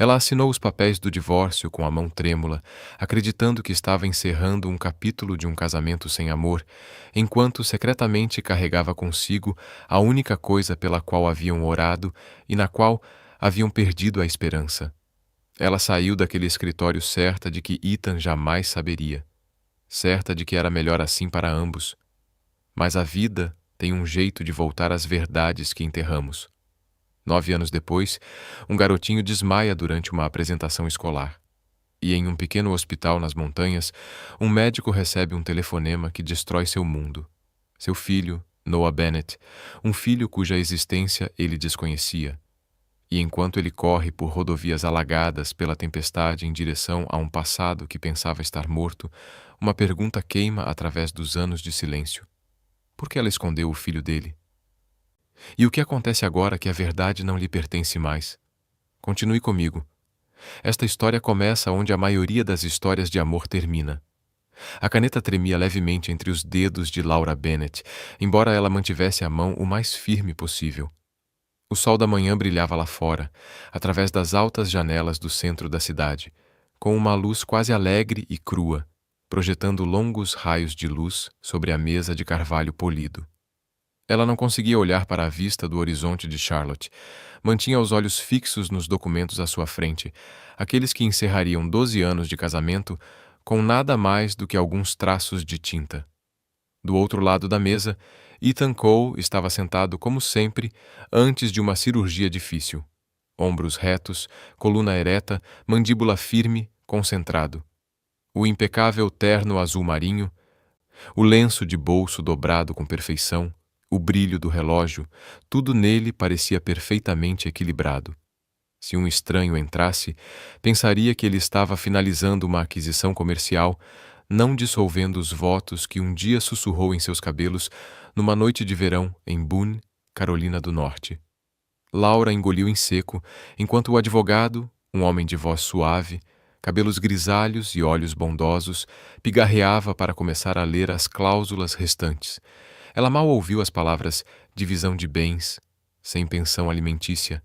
Ela assinou os papéis do divórcio com a mão trêmula, acreditando que estava encerrando um capítulo de um casamento sem amor, enquanto secretamente carregava consigo a única coisa pela qual haviam orado e na qual haviam perdido a esperança. Ela saiu daquele escritório certa de que Ethan jamais saberia, certa de que era melhor assim para ambos. Mas a vida tem um jeito de voltar às verdades que enterramos. 9 anos depois, um garotinho desmaia durante uma apresentação escolar. E em um pequeno hospital nas montanhas, um médico recebe um telefonema que destrói seu mundo. Seu filho, Noah Bennett, um filho cuja existência ele desconhecia. E enquanto ele corre por rodovias alagadas pela tempestade em direção a um passado que pensava estar morto, uma pergunta queima através dos anos de silêncio. Por que ela escondeu o filho dele? E o que acontece agora que a verdade não lhe pertence mais? Continue comigo. Esta história começa onde a maioria das histórias de amor termina. A caneta tremia levemente entre os dedos de Laura Bennett, embora ela mantivesse a mão o mais firme possível. O sol da manhã brilhava lá fora, através das altas janelas do centro da cidade, com uma luz quase alegre e crua, projetando longos raios de luz sobre a mesa de carvalho polido. Ela não conseguia olhar para a vista do horizonte de Charlotte. Mantinha os olhos fixos nos documentos à sua frente, aqueles que encerrariam 12 anos de casamento, com nada mais do que alguns traços de tinta. Do outro lado da mesa, Ethan Cole estava sentado como sempre, antes de uma cirurgia difícil. Ombros retos, coluna ereta, mandíbula firme, concentrado. O impecável terno azul marinho, o lenço de bolso dobrado com perfeição, o brilho do relógio, tudo nele parecia perfeitamente equilibrado. Se um estranho entrasse, pensaria que ele estava finalizando uma aquisição comercial, não dissolvendo os votos que um dia sussurrou em seus cabelos numa noite de verão em Boone, Carolina do Norte. Laura engoliu em seco, enquanto o advogado, um homem de voz suave, cabelos grisalhos e olhos bondosos, pigarreava para começar a ler as cláusulas restantes. Ela mal ouviu as palavras divisão de bens, sem pensão alimentícia.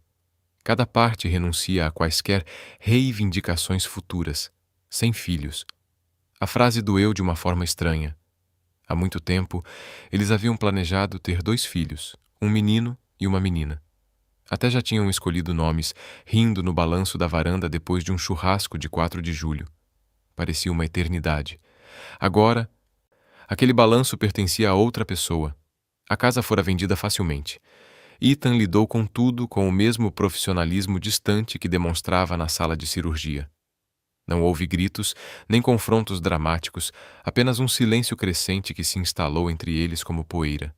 Cada parte renuncia a quaisquer reivindicações futuras, sem filhos. A frase doeu de uma forma estranha. Há muito tempo, eles haviam planejado ter 2 filhos, um menino e uma menina. Até já tinham escolhido nomes, rindo no balanço da varanda depois de um churrasco de 4 de julho. Parecia uma eternidade. Agora, aquele balanço pertencia a outra pessoa. A casa fora vendida facilmente. Ethan lidou com tudo com o mesmo profissionalismo distante que demonstrava na sala de cirurgia. Não houve gritos, nem confrontos dramáticos, apenas um silêncio crescente que se instalou entre eles como poeira.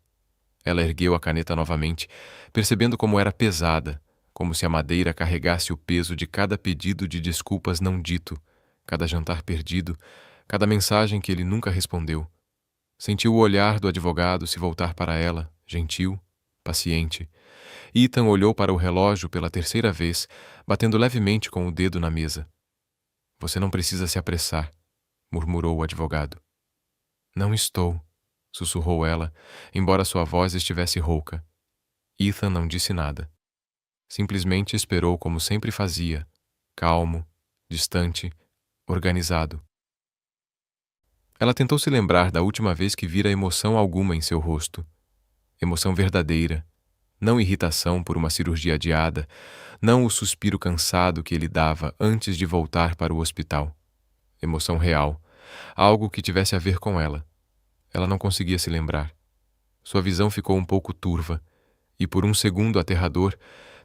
Ela ergueu a caneta novamente, percebendo como era pesada, como se a madeira carregasse o peso de cada pedido de desculpas não dito, cada jantar perdido, cada mensagem que ele nunca respondeu. Sentiu o olhar do advogado se voltar para ela, gentil, paciente. Ethan olhou para o relógio pela 3ª vez, batendo levemente com o dedo na mesa. Você não precisa se apressar, murmurou o advogado. Não estou, sussurrou ela, embora sua voz estivesse rouca. Ethan não disse nada. Simplesmente esperou como sempre fazia, calmo, distante, organizado. Ela tentou se lembrar da última vez que vira emoção alguma em seu rosto. Emoção verdadeira, não irritação por uma cirurgia adiada, não o suspiro cansado que ele dava antes de voltar para o hospital. Emoção real, algo que tivesse a ver com ela. Ela não conseguia se lembrar. Sua visão ficou um pouco turva, e por um segundo aterrador,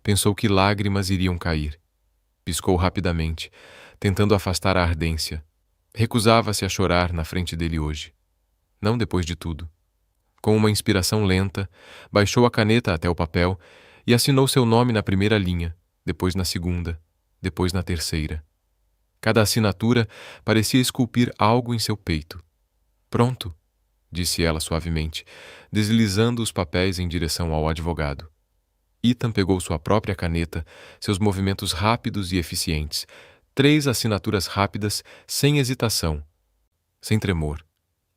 pensou que lágrimas iriam cair. Piscou rapidamente, tentando afastar a ardência. Recusava-se a chorar na frente dele hoje. Não depois de tudo. Com uma inspiração lenta, baixou a caneta até o papel e assinou seu nome na primeira linha, depois na segunda, depois na terceira. Cada assinatura parecia esculpir algo em seu peito. Pronto, disse ela suavemente, deslizando os papéis em direção ao advogado. Ethan pegou sua própria caneta, seus movimentos rápidos e eficientes, 3 assinaturas rápidas, sem hesitação, sem tremor.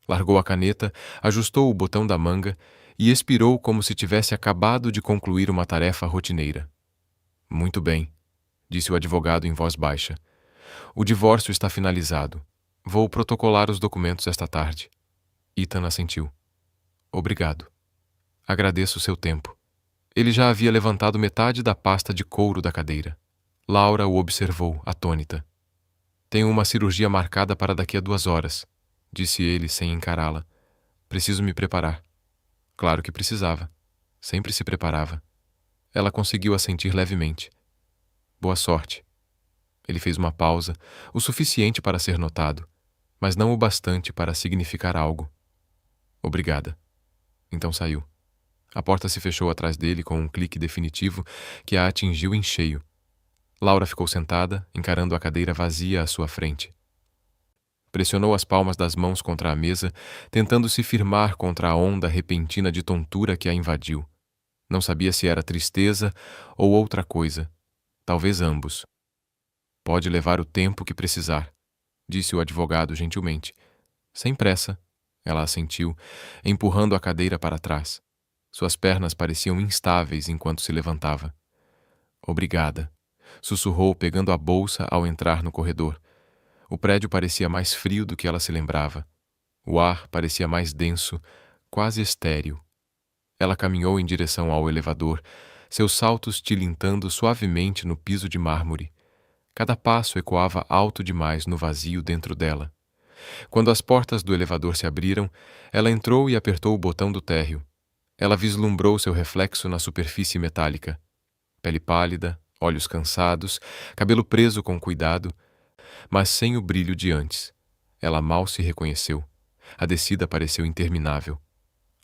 Largou a caneta, ajustou o botão da manga e expirou como se tivesse acabado de concluir uma tarefa rotineira. Muito bem, disse o advogado em voz baixa. O divórcio está finalizado. Vou protocolar os documentos esta tarde. Ethan assentiu. Obrigado. Agradeço o seu tempo. Ele já havia levantado metade da pasta de couro da cadeira. Laura o observou, atônita. Tenho uma cirurgia marcada para daqui a 2 horas, disse ele sem encará-la. Preciso me preparar. Claro que precisava. Sempre se preparava. Ela conseguiu assentir levemente. Boa sorte. Ele fez uma pausa, o suficiente para ser notado, mas não o bastante para significar algo. Obrigada. Então saiu. A porta se fechou atrás dele com um clique definitivo que a atingiu em cheio. Laura ficou sentada, encarando a cadeira vazia à sua frente. Pressionou as palmas das mãos contra a mesa, tentando se firmar contra a onda repentina de tontura que a invadiu. Não sabia se era tristeza ou outra coisa. Talvez ambos. Pode levar o tempo que precisar, disse o advogado gentilmente. Sem pressa, ela assentiu, empurrando a cadeira para trás. Suas pernas pareciam instáveis enquanto se levantava. Obrigada, sussurrou pegando a bolsa ao entrar no corredor. O prédio parecia mais frio do que ela se lembrava. O ar parecia mais denso, quase estéril. Ela caminhou em direção ao elevador, seus saltos tilintando suavemente no piso de mármore. Cada passo ecoava alto demais no vazio dentro dela. Quando as portas do elevador se abriram, ela entrou e apertou o botão do térreo. Ela vislumbrou seu reflexo na superfície metálica. Pele pálida, olhos cansados, cabelo preso com cuidado, mas sem o brilho de antes. Ela mal se reconheceu. A descida pareceu interminável.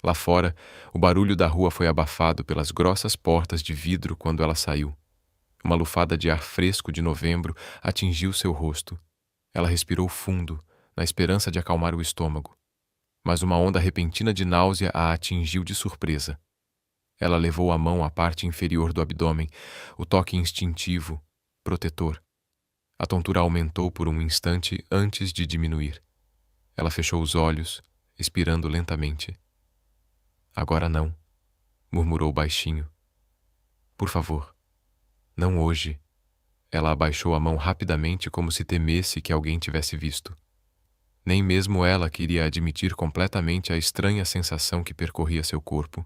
Lá fora, o barulho da rua foi abafado pelas grossas portas de vidro quando ela saiu. Uma lufada de ar fresco de novembro atingiu seu rosto. Ela respirou fundo, na esperança de acalmar o estômago. Mas uma onda repentina de náusea a atingiu de surpresa. Ela levou a mão à parte inferior do abdômen, o toque instintivo, protetor. A tontura aumentou por um instante antes de diminuir. Ela fechou os olhos, expirando lentamente. Agora não, murmurou baixinho. Por favor. Não hoje. Ela abaixou a mão rapidamente como se temesse que alguém tivesse visto. Nem mesmo ela queria admitir completamente a estranha sensação que percorria seu corpo.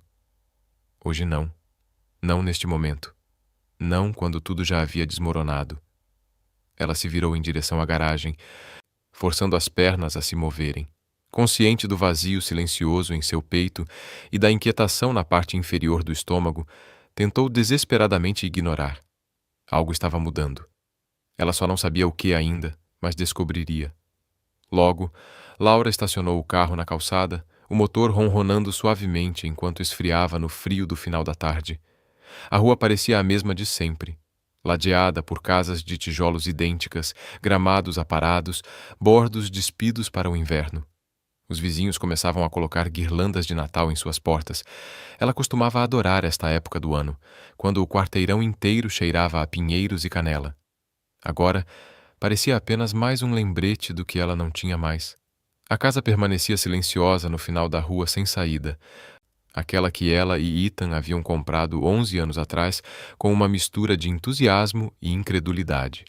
Hoje não. Não neste momento. Não quando tudo já havia desmoronado. Ela se virou em direção à garagem, forçando as pernas a se moverem. Consciente do vazio silencioso em seu peito e da inquietação na parte inferior do estômago, tentou desesperadamente ignorar. Algo estava mudando. Ela só não sabia o que ainda, mas descobriria. Logo, Laura estacionou o carro na calçada, o motor ronronando suavemente enquanto esfriava no frio do final da tarde. A rua parecia a mesma de sempre, ladeada por casas de tijolos idênticas, gramados aparados, bordos despidos para o inverno. Os vizinhos começavam a colocar guirlandas de Natal em suas portas. Ela costumava adorar esta época do ano, quando o quarteirão inteiro cheirava a pinheiros e canela. Agora, parecia apenas mais um lembrete do que ela não tinha mais. A casa permanecia silenciosa no final da rua sem saída, aquela que ela e Ethan haviam comprado 11 anos atrás com uma mistura de entusiasmo e incredulidade.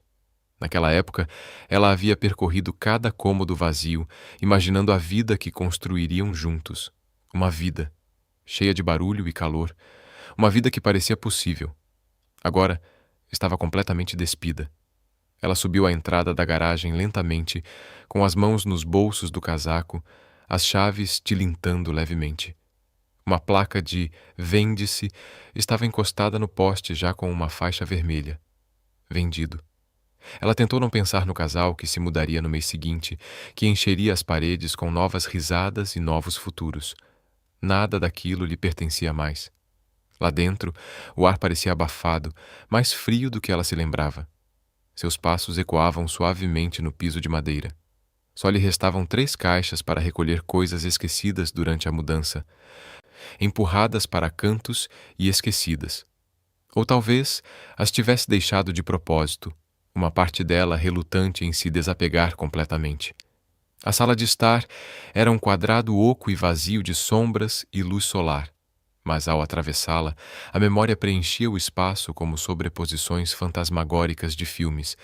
Naquela época, ela havia percorrido cada cômodo vazio, imaginando a vida que construiriam juntos. Uma vida, cheia de barulho e calor. Uma vida que parecia possível. Agora, estava completamente despida. Ela subiu a entrada da garagem lentamente, com as mãos nos bolsos do casaco, as chaves tilintando levemente. Uma placa de "Vende-se" estava encostada no poste já com uma faixa vermelha. Vendido. Ela tentou não pensar no casal que se mudaria no mês seguinte, que encheria as paredes com novas risadas e novos futuros. Nada daquilo lhe pertencia mais. Lá dentro, o ar parecia abafado, mais frio do que ela se lembrava. Seus passos ecoavam suavemente no piso de madeira. Só lhe restavam 3 caixas para recolher coisas esquecidas durante a mudança, empurradas para cantos e esquecidas. Ou talvez as tivesse deixado de propósito, uma parte dela relutante em se desapegar completamente. A sala de estar era um quadrado oco e vazio de sombras e luz solar, Mas ao atravessá-la, a memória preenchia o espaço como sobreposições fantasmagóricas de filmes.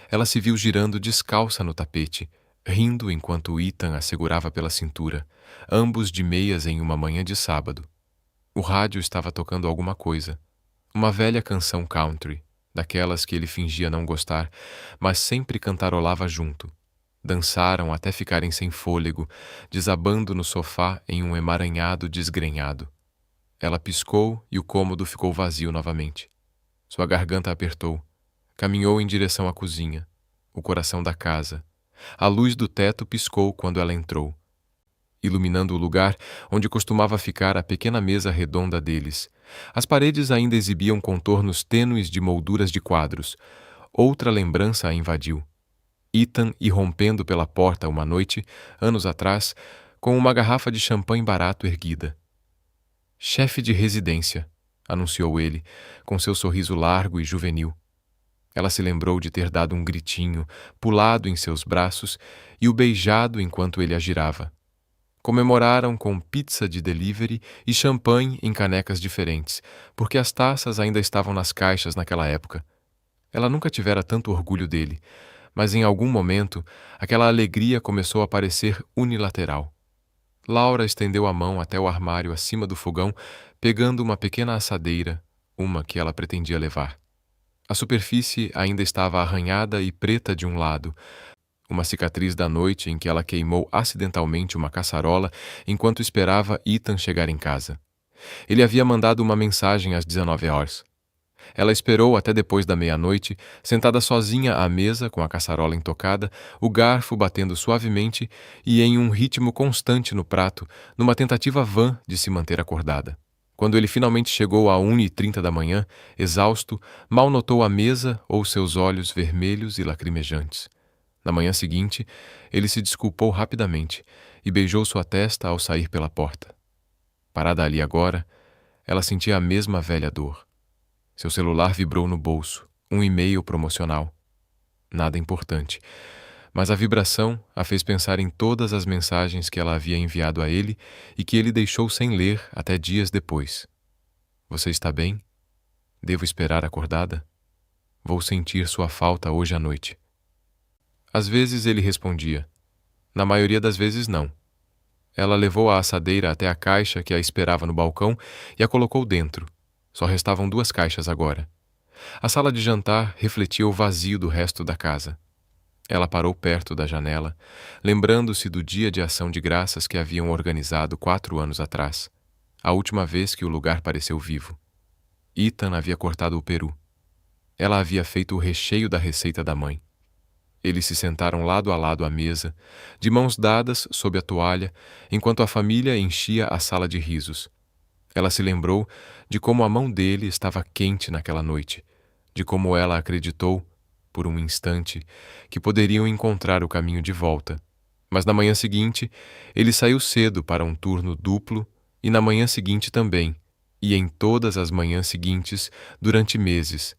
Ela se viu girando descalça no tapete, rindo enquanto Ethan a segurava pela cintura, ambos de meias em uma manhã de sábado. O rádio estava tocando alguma coisa. Uma velha canção country, daquelas que ele fingia não gostar, mas sempre cantarolava junto. Dançaram até ficarem sem fôlego, desabando no sofá em um emaranhado desgrenhado. Ela piscou e o cômodo ficou vazio novamente. Sua garganta apertou. Caminhou em direção à cozinha, o coração da casa. A luz do teto piscou quando ela entrou, iluminando o lugar onde costumava ficar a pequena mesa redonda deles. As paredes ainda exibiam contornos tênues de molduras de quadros. Outra lembrança a invadiu. Ethan irrompendo pela porta uma noite, anos atrás, com uma garrafa de champanhe barato erguida. Chefe de residência, anunciou ele, com seu sorriso largo e juvenil. Ela se lembrou de ter dado um gritinho, pulado em seus braços e o beijado enquanto ele a girava. Comemoraram com pizza de delivery e champanhe em canecas diferentes, porque as taças ainda estavam nas caixas naquela época. Ela nunca tivera tanto orgulho dele, mas em algum momento aquela alegria começou a parecer unilateral. Laura estendeu a mão até o armário acima do fogão, pegando uma pequena assadeira, uma que ela pretendia levar. A superfície ainda estava arranhada e preta de um lado, uma cicatriz da noite em que ela queimou acidentalmente uma caçarola enquanto esperava Ethan chegar em casa. Ele havia mandado uma mensagem às 19 horas. Ela esperou até depois da meia-noite, sentada sozinha à mesa com a caçarola intocada, o garfo batendo suavemente e em um ritmo constante no prato, numa tentativa vã de se manter acordada. Quando ele finalmente chegou à 1h30 da manhã, exausto, mal notou a mesa ou seus olhos vermelhos e lacrimejantes. Na manhã seguinte, ele se desculpou rapidamente e beijou sua testa ao sair pela porta. Parada ali agora, ela sentia a mesma velha dor. Seu celular vibrou no bolso, um e-mail promocional. Nada importante, mas a vibração a fez pensar em todas as mensagens que ela havia enviado a ele e que ele deixou sem ler até dias depois. Você está bem? Devo esperar acordada? Vou sentir sua falta hoje à noite. Às vezes ele respondia. Na maioria das vezes não. Ela levou a assadeira até a caixa que a esperava no balcão e a colocou dentro. Só restavam 2 caixas agora. A sala de jantar refletia o vazio do resto da casa. Ela parou perto da janela, lembrando-se do dia de ação de graças que haviam organizado 4 anos atrás, a última vez que o lugar pareceu vivo. Ethan havia cortado o peru. Ela havia feito o recheio da receita da mãe. Eles se sentaram lado a lado à mesa, de mãos dadas sob a toalha, enquanto a família enchia a sala de risos. Ela se lembrou de como a mão dele estava quente naquela noite, de como ela acreditou, por um instante, que poderiam encontrar o caminho de volta. Mas na manhã seguinte, ele saiu cedo para um turno duplo, e na manhã seguinte também, e em todas as manhãs seguintes, durante meses.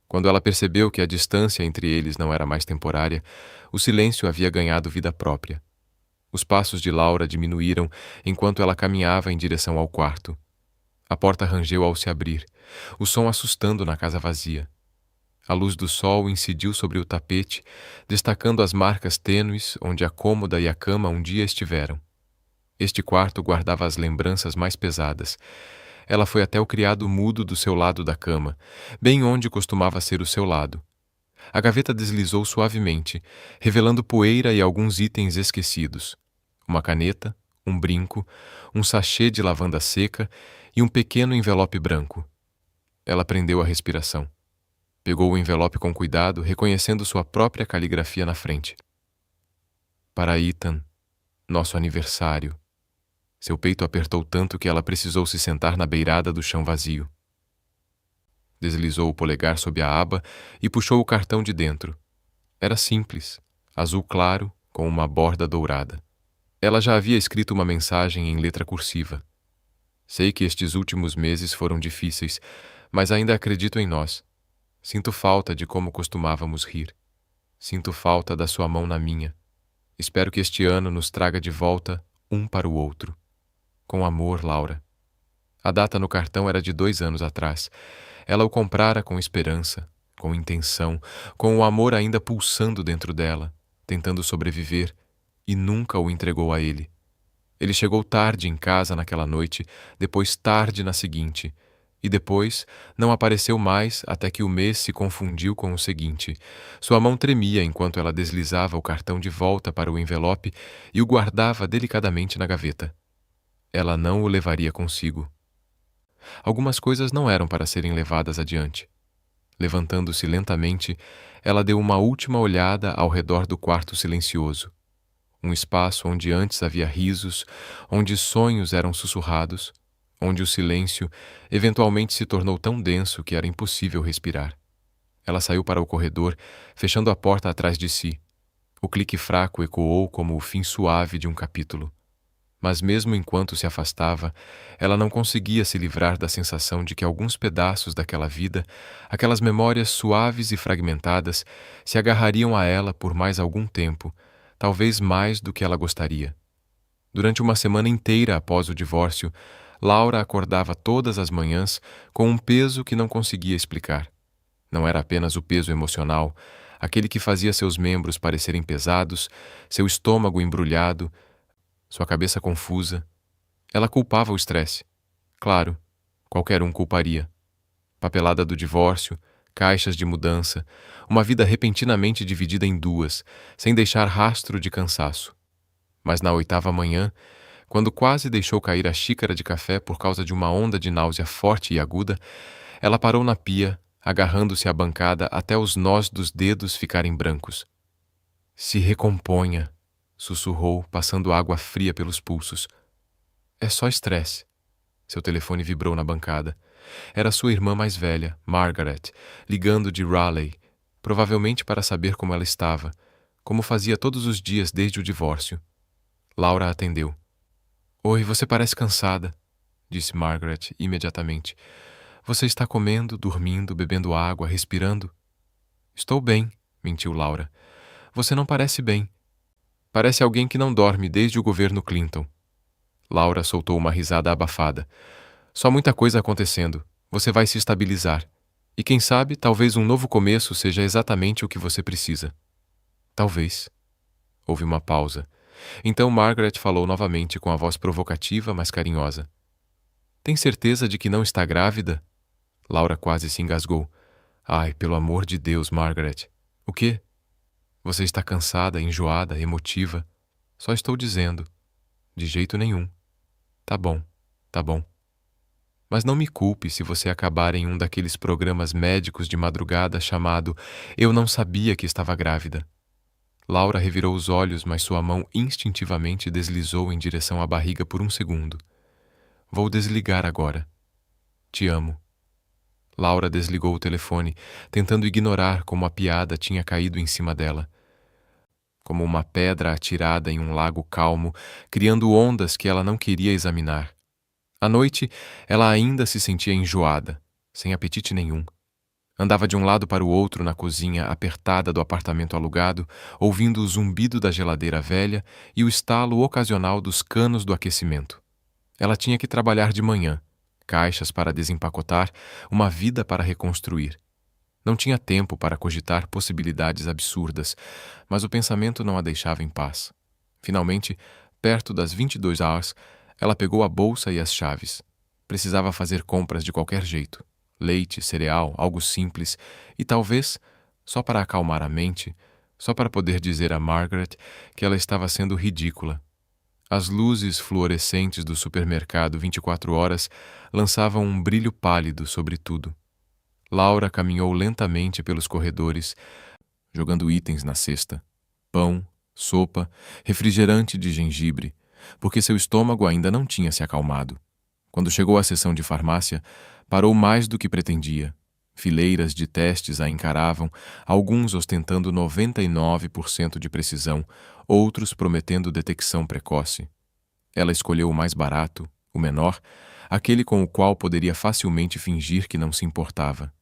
Quando ela percebeu que a distância entre eles não era mais temporária, o silêncio havia ganhado vida própria. Os passos de Laura diminuíram enquanto ela caminhava em direção ao quarto. A porta rangeu ao se abrir, o som assustando na casa vazia. A luz do sol incidiu sobre o tapete, destacando as marcas tênues onde a cômoda e a cama um dia estiveram. Este quarto guardava as lembranças mais pesadas. Ela foi até o criado mudo do seu lado da cama, bem onde costumava ser o seu lado. A gaveta deslizou suavemente, revelando poeira e alguns itens esquecidos. Uma caneta, um brinco, um sachê de lavanda seca e um pequeno envelope branco. Ela prendeu a respiração. Pegou o envelope com cuidado, reconhecendo sua própria caligrafia na frente. Para Ethan, nosso aniversário. Seu peito apertou tanto que ela precisou se sentar na beirada do chão vazio. Deslizou o polegar sob a aba e puxou o cartão de dentro. Era simples, azul claro, com uma borda dourada. Ela já havia escrito uma mensagem em letra cursiva. Sei que estes últimos meses foram difíceis, mas ainda acredito em nós. Sinto falta de como costumávamos rir. Sinto falta da sua mão na minha. Espero que este ano nos traga de volta um para o outro. Com amor, Laura. A data no cartão era de 2 anos atrás. Ela o comprara com esperança, com intenção, com o amor ainda pulsando dentro dela, tentando sobreviver, e nunca o entregou a ele. Ele chegou tarde em casa naquela noite, depois tarde na seguinte, e depois não apareceu mais até que o mês se confundiu com o seguinte. Sua mão tremia enquanto ela deslizava o cartão de volta para o envelope e o guardava delicadamente na gaveta. Ela não o levaria consigo. Algumas coisas não eram para serem levadas adiante. Levantando-se lentamente, ela deu uma última olhada ao redor do quarto silencioso. Um espaço onde antes havia risos, onde sonhos eram sussurrados, onde o silêncio eventualmente se tornou tão denso que era impossível respirar. Ela saiu para o corredor, fechando a porta atrás de si. O clique fraco ecoou como o fim suave de um capítulo. Mas mesmo enquanto se afastava, ela não conseguia se livrar da sensação de que alguns pedaços daquela vida, aquelas memórias suaves e fragmentadas, se agarrariam a ela por mais algum tempo, talvez mais do que ela gostaria. Durante uma semana inteira após o divórcio, Laura acordava todas as manhãs com um peso que não conseguia explicar. Não era apenas o peso emocional, aquele que fazia seus membros parecerem pesados, seu estômago embrulhado, sua cabeça confusa. Ela culpava o estresse. Claro, qualquer um culparia. Papelada do divórcio, caixas de mudança, uma vida repentinamente dividida em duas, sem deixar rastro de cansaço. Mas na 8ª manhã, quando quase deixou cair a xícara de café por causa de uma onda de náusea forte e aguda, ela parou na pia, agarrando-se à bancada até os nós dos dedos ficarem brancos. Se recomponha, sussurrou, passando água fria pelos pulsos. É só estresse. Seu telefone vibrou na bancada. Era sua irmã mais velha, Margaret, ligando de Raleigh, provavelmente para saber como ela estava, como fazia todos os dias desde o divórcio. Laura atendeu. Oi, você parece cansada, disse Margaret imediatamente. Você está comendo, dormindo, bebendo água, respirando? Estou bem, mentiu Laura. Você não parece bem. Parece alguém que não dorme desde o governo Clinton. Laura soltou uma risada abafada. Só muita coisa acontecendo. Você vai se estabilizar. E quem sabe, talvez um novo começo seja exatamente o que você precisa. Talvez. Houve uma pausa. Então Margaret falou novamente com a voz provocativa, mas carinhosa. Tem certeza de que não está grávida? Laura quase se engasgou. Ai, pelo amor de Deus, Margaret. O quê? Você está cansada, enjoada, emotiva. Só estou dizendo. De jeito nenhum. Tá bom, tá bom. Mas não me culpe se você acabar em um daqueles programas médicos de madrugada chamado Eu Não Sabia que Estava Grávida. Laura revirou os olhos, mas sua mão instintivamente deslizou em direção à barriga por um segundo. Vou desligar agora. Te amo. Laura desligou o telefone, tentando ignorar como a piada tinha caído em cima dela. Como uma pedra atirada em um lago calmo, criando ondas que ela não queria examinar. À noite, ela ainda se sentia enjoada, sem apetite nenhum. Andava de um lado para o outro na cozinha apertada do apartamento alugado, ouvindo o zumbido da geladeira velha e o estalo ocasional dos canos do aquecimento. Ela tinha que trabalhar de manhã, caixas para desempacotar, uma vida para reconstruir. Não tinha tempo para cogitar possibilidades absurdas, mas o pensamento não a deixava em paz. Finalmente, perto das 22 horas, ela pegou a bolsa e as chaves. Precisava fazer compras de qualquer jeito. Leite, cereal, algo simples, e talvez, só para acalmar a mente, só para poder dizer a Margaret que ela estava sendo ridícula. As luzes fluorescentes do supermercado 24 horas lançavam um brilho pálido sobre tudo. Laura caminhou lentamente pelos corredores, jogando itens na cesta. Pão, sopa, refrigerante de gengibre, porque seu estômago ainda não tinha se acalmado. Quando chegou à seção de farmácia, parou mais do que pretendia. Fileiras de testes a encaravam, alguns ostentando 99% de precisão, outros prometendo detecção precoce. Ela escolheu o mais barato, o menor, aquele com o qual poderia facilmente fingir que não se importava.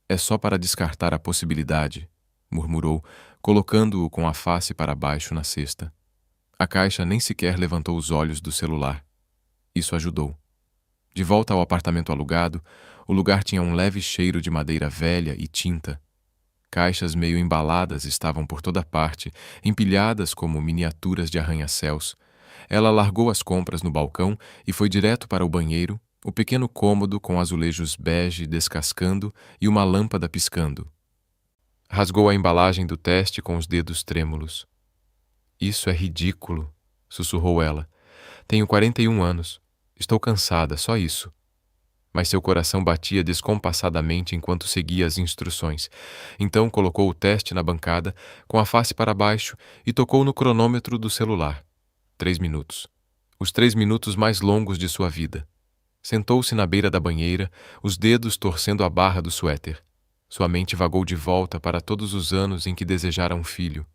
É só para descartar a possibilidade, murmurou, colocando-o com a face para baixo na cesta. A caixa nem sequer levantou os olhos do celular. Isso ajudou. De volta ao apartamento alugado, o lugar tinha um leve cheiro de madeira velha e tinta. Caixas meio embaladas estavam por toda parte, empilhadas como miniaturas de arranha-céus. Ela largou as compras no balcão e foi direto para o banheiro, o pequeno cômodo com azulejos bege descascando e uma lâmpada piscando. Rasgou a embalagem do teste com os dedos trêmulos. Isso é ridículo, sussurrou ela. Tenho 41 anos. Estou cansada, só isso. Mas seu coração batia descompassadamente enquanto seguia as instruções. Então colocou o teste na bancada, com a face para baixo, e tocou no cronômetro do celular. 3 minutos. Os 3 minutos mais longos de sua vida. Sentou-se na beira da banheira, os dedos torcendo a barra do suéter. Sua mente vagou de volta para todos os anos em que desejara um filho.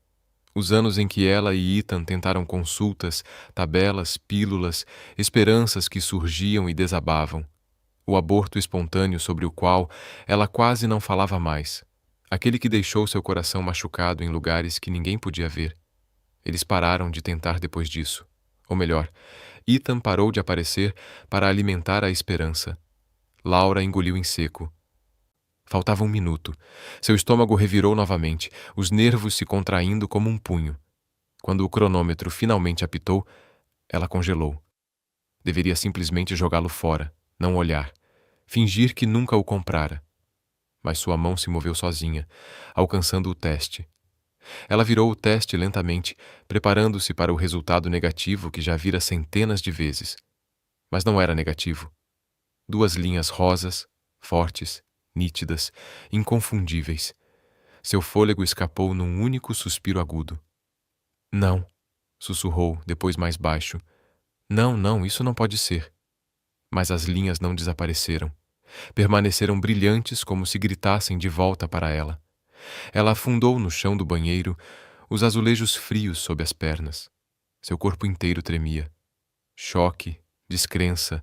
Os anos em que ela e Ethan tentaram consultas, tabelas, pílulas, esperanças que surgiam e desabavam. O aborto espontâneo sobre o qual ela quase não falava mais. Aquele que deixou seu coração machucado em lugares que ninguém podia ver. Eles pararam de tentar depois disso. Ou melhor, Ethan parou de aparecer para alimentar a esperança. Laura engoliu em seco. Faltava 1 minuto. Seu estômago revirou novamente, os nervos se contraindo como um punho. Quando o cronômetro finalmente apitou, ela congelou. Deveria simplesmente jogá-lo fora, não olhar, fingir que nunca o comprara. Mas sua mão se moveu sozinha, alcançando o teste. Ela virou o teste lentamente, preparando-se para o resultado negativo que já vira centenas de vezes. Mas não era negativo. 2 linhas rosas, fortes, nítidas, inconfundíveis. Seu fôlego escapou num único suspiro agudo. Não, sussurrou, depois mais baixo. Não, não, isso não pode ser. Mas as linhas não desapareceram. Permaneceram brilhantes como se gritassem de volta para ela. Ela afundou no chão do banheiro, os azulejos frios sob as pernas. Seu corpo inteiro tremia. Choque, descrença,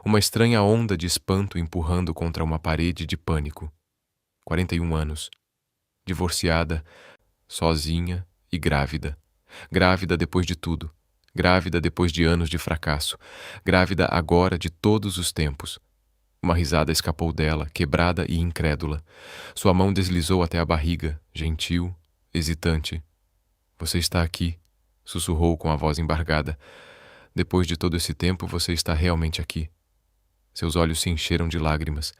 uma estranha onda de espanto empurrando contra uma parede de pânico. 41 anos. Divorciada, sozinha e grávida. Grávida depois de tudo. Grávida depois de anos de fracasso. Grávida agora de todos os tempos. Uma risada escapou dela, quebrada e incrédula. Sua mão deslizou até a barriga, gentil, hesitante. Você está aqui, sussurrou com a voz embargada. Depois de todo esse tempo, você está realmente aqui. Seus olhos se encheram de lágrimas.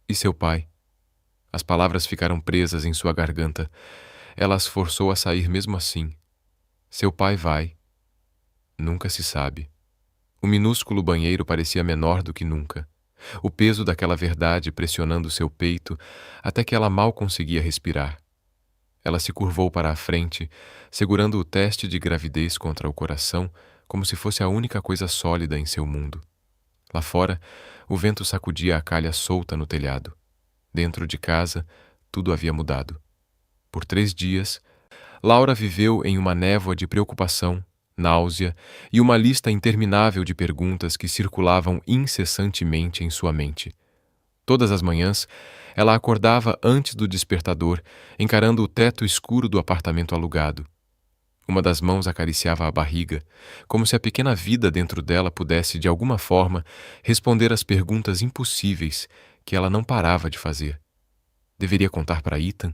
E seu pai? As palavras ficaram presas em sua garganta. Ela as forçou a sair mesmo assim. Seu pai vai. Nunca se sabe. O minúsculo banheiro parecia menor do que nunca. O peso daquela verdade pressionando seu peito até que ela mal conseguia respirar. Ela se curvou para a frente, segurando o teste de gravidez contra o coração como se fosse a única coisa sólida em seu mundo. Lá fora, o vento sacudia a calha solta no telhado. Dentro de casa, tudo havia mudado. Por 3 dias, Laura viveu em uma névoa de preocupação, náusea e uma lista interminável de perguntas que circulavam incessantemente em sua mente. Todas as manhãs, ela acordava antes do despertador, encarando o teto escuro do apartamento alugado. Uma das mãos acariciava a barriga, como se a pequena vida dentro dela pudesse, de alguma forma, responder às perguntas impossíveis que ela não parava de fazer. Deveria contar para Ethan?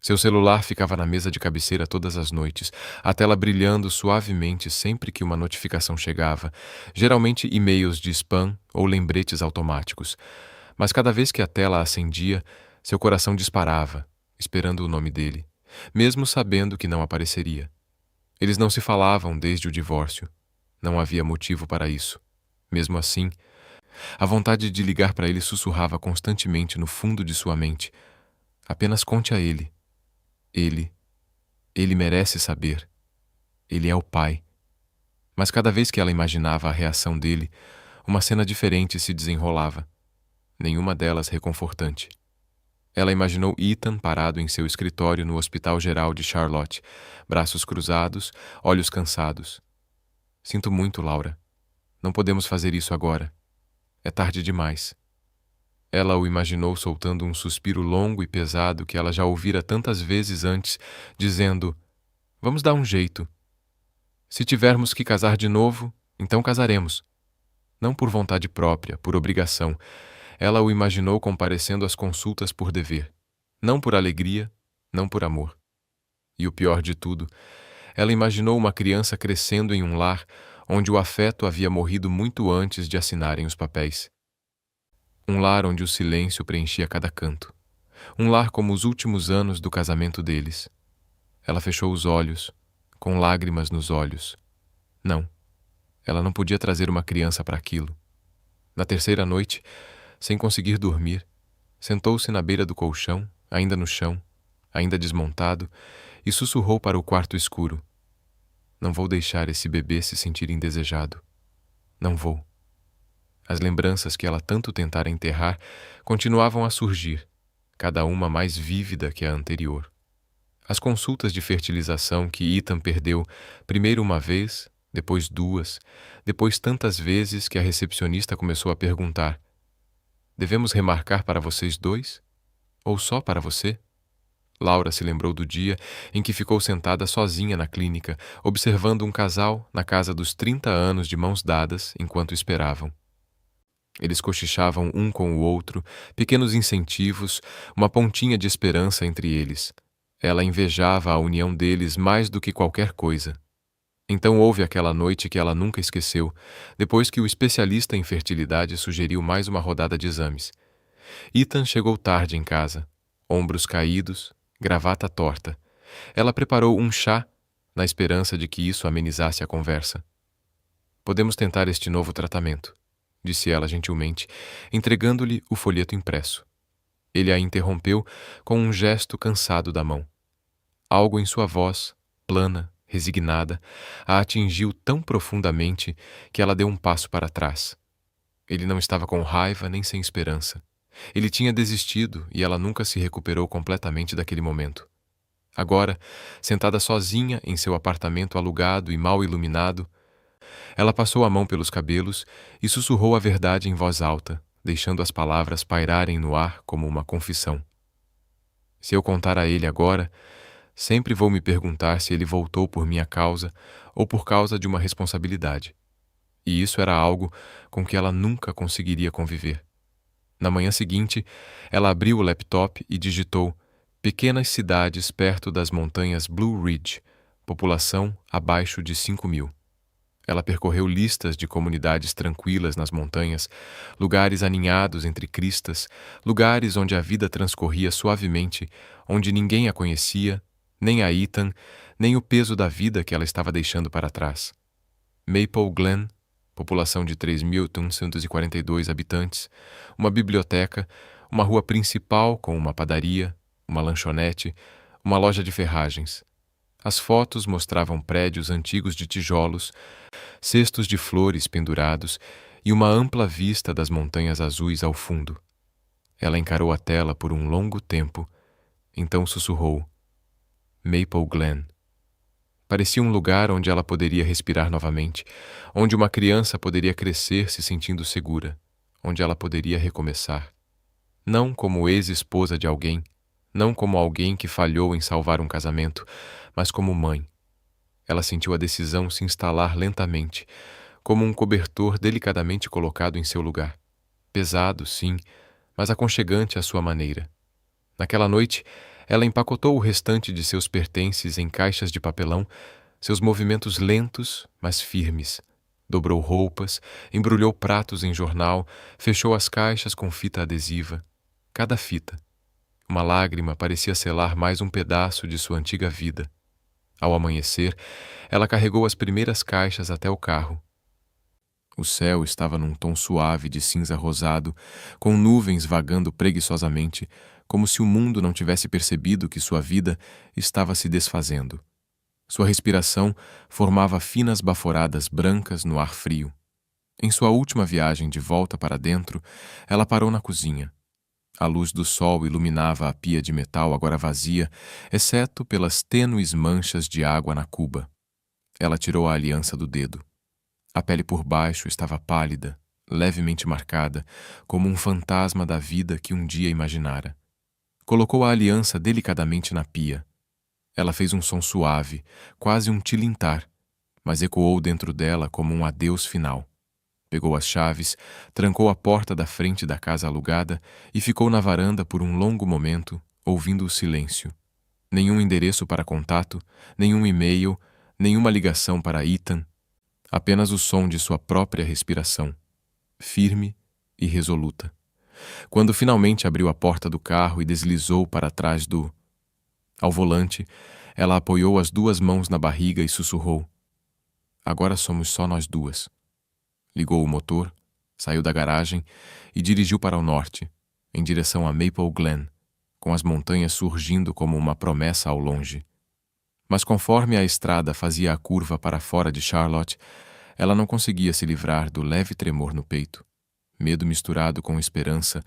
Seu celular ficava na mesa de cabeceira todas as noites, a tela brilhando suavemente sempre que uma notificação chegava, geralmente e-mails de spam ou lembretes automáticos. Mas cada vez que a tela acendia, seu coração disparava, esperando o nome dele, mesmo sabendo que não apareceria. Eles não se falavam desde o divórcio. Não havia motivo para isso. Mesmo assim, a vontade de ligar para ele sussurrava constantemente no fundo de sua mente. Apenas conte a ele. Ele merece saber. Ele é o pai. Mas cada vez que ela imaginava a reação dele, uma cena diferente se desenrolava. Nenhuma delas reconfortante. Ela imaginou Ethan parado em seu escritório no Hospital Geral de Charlotte, braços cruzados, olhos cansados. Sinto muito, Laura. Não podemos fazer isso agora. É tarde demais. Ela o imaginou soltando um suspiro longo e pesado que ela já ouvira tantas vezes antes, dizendo: Vamos dar um jeito. Se tivermos que casar de novo, então casaremos. Não por vontade própria, por obrigação. Ela o imaginou comparecendo às consultas por dever. Não por alegria, não por amor. E o pior de tudo, ela imaginou uma criança crescendo em um lar onde o afeto havia morrido muito antes de assinarem os papéis. Um lar onde o silêncio preenchia cada canto. Um lar como os últimos anos do casamento deles. Ela fechou os olhos, com lágrimas nos olhos. Não, ela não podia trazer uma criança para aquilo. Na terceira noite, sem conseguir dormir, sentou-se na beira do colchão, ainda no chão, ainda desmontado, e sussurrou para o quarto escuro: não vou deixar esse bebê se sentir indesejado. Não vou. As lembranças que ela tanto tentara enterrar continuavam a surgir, cada uma mais vívida que a anterior. As consultas de fertilização que Ethan perdeu, primeiro uma vez, depois duas, depois tantas vezes que a recepcionista começou a perguntar: devemos remarcar para vocês dois? Ou só para você? Laura se lembrou do dia em que ficou sentada sozinha na clínica, observando um casal na casa dos 30 anos de mãos dadas enquanto esperavam. Eles cochichavam um com o outro, pequenos incentivos, uma pontinha de esperança entre eles. Ela invejava a união deles mais do que qualquer coisa. Então houve aquela noite que ela nunca esqueceu, depois que o especialista em fertilidade sugeriu mais uma rodada de exames. Ethan chegou tarde em casa, ombros caídos, gravata torta. Ela preparou um chá, na esperança de que isso amenizasse a conversa. Podemos tentar este novo tratamento, disse ela gentilmente, entregando-lhe o folheto impresso. Ele a interrompeu com um gesto cansado da mão. Algo em sua voz, plana, resignada, a atingiu tão profundamente que ela deu um passo para trás. Ele não estava com raiva nem sem esperança. Ele tinha desistido e ela nunca se recuperou completamente daquele momento. Agora, sentada sozinha em seu apartamento alugado e mal iluminado, ela passou a mão pelos cabelos e sussurrou a verdade em voz alta, deixando as palavras pairarem no ar como uma confissão. Se eu contar a ele agora, sempre vou me perguntar se ele voltou por minha causa ou por causa de uma responsabilidade. E isso era algo com que ela nunca conseguiria conviver. Na manhã seguinte, ela abriu o laptop e digitou pequenas cidades perto das montanhas Blue Ridge, população abaixo de 5.000. Ela percorreu listas de comunidades tranquilas nas montanhas, lugares aninhados entre cristas, lugares onde a vida transcorria suavemente, onde ninguém a conhecia, nem a Ethan, nem o peso da vida que ela estava deixando para trás. Maple Glen, população de 3.342 habitantes, uma biblioteca, uma rua principal com uma padaria, uma lanchonete, uma loja de ferragens. As fotos mostravam prédios antigos de tijolos, cestos de flores pendurados e uma ampla vista das montanhas azuis ao fundo. Ela encarou a tela por um longo tempo, então sussurrou: Maple Glen. Parecia um lugar onde ela poderia respirar novamente, onde uma criança poderia crescer se sentindo segura, onde ela poderia recomeçar. Não como ex-esposa de alguém, não como alguém que falhou em salvar um casamento, mas como mãe. Ela sentiu a decisão se instalar lentamente, como um cobertor delicadamente colocado em seu lugar. Pesado, sim, mas aconchegante à sua maneira. Naquela noite, ela empacotou o restante de seus pertences em caixas de papelão, seus movimentos lentos, mas firmes. Dobrou roupas, embrulhou pratos em jornal, fechou as caixas com fita adesiva. Cada fita. Uma lágrima parecia selar mais um pedaço de sua antiga vida. Ao amanhecer, ela carregou as primeiras caixas até o carro. O céu estava num tom suave de cinza rosado, com nuvens vagando preguiçosamente, como se o mundo não tivesse percebido que sua vida estava se desfazendo. Sua respiração formava finas baforadas brancas no ar frio. Em sua última viagem de volta para dentro, ela parou na cozinha. A luz do sol iluminava a pia de metal agora vazia, exceto pelas tênues manchas de água na cuba. Ela tirou a aliança do dedo. A pele por baixo estava pálida, levemente marcada, como um fantasma da vida que um dia imaginara. Colocou a aliança delicadamente na pia. Ela fez um som suave, quase um tilintar, mas ecoou dentro dela como um adeus final. Pegou as chaves, trancou a porta da frente da casa alugada e ficou na varanda por um longo momento, ouvindo o silêncio. Nenhum endereço para contato, nenhum e-mail, nenhuma ligação para Ethan, apenas o som de sua própria respiração, firme e resoluta. Quando finalmente abriu a porta do carro e deslizou para trás ao volante, ela apoiou as duas mãos na barriga e sussurrou: "Agora somos só nós duas." Ligou o motor, saiu da garagem e dirigiu para o norte, em direção a Maple Glen, com as montanhas surgindo como uma promessa ao longe. Mas conforme a estrada fazia a curva para fora de Charlotte, ela não conseguia se livrar do leve tremor no peito, medo misturado com esperança,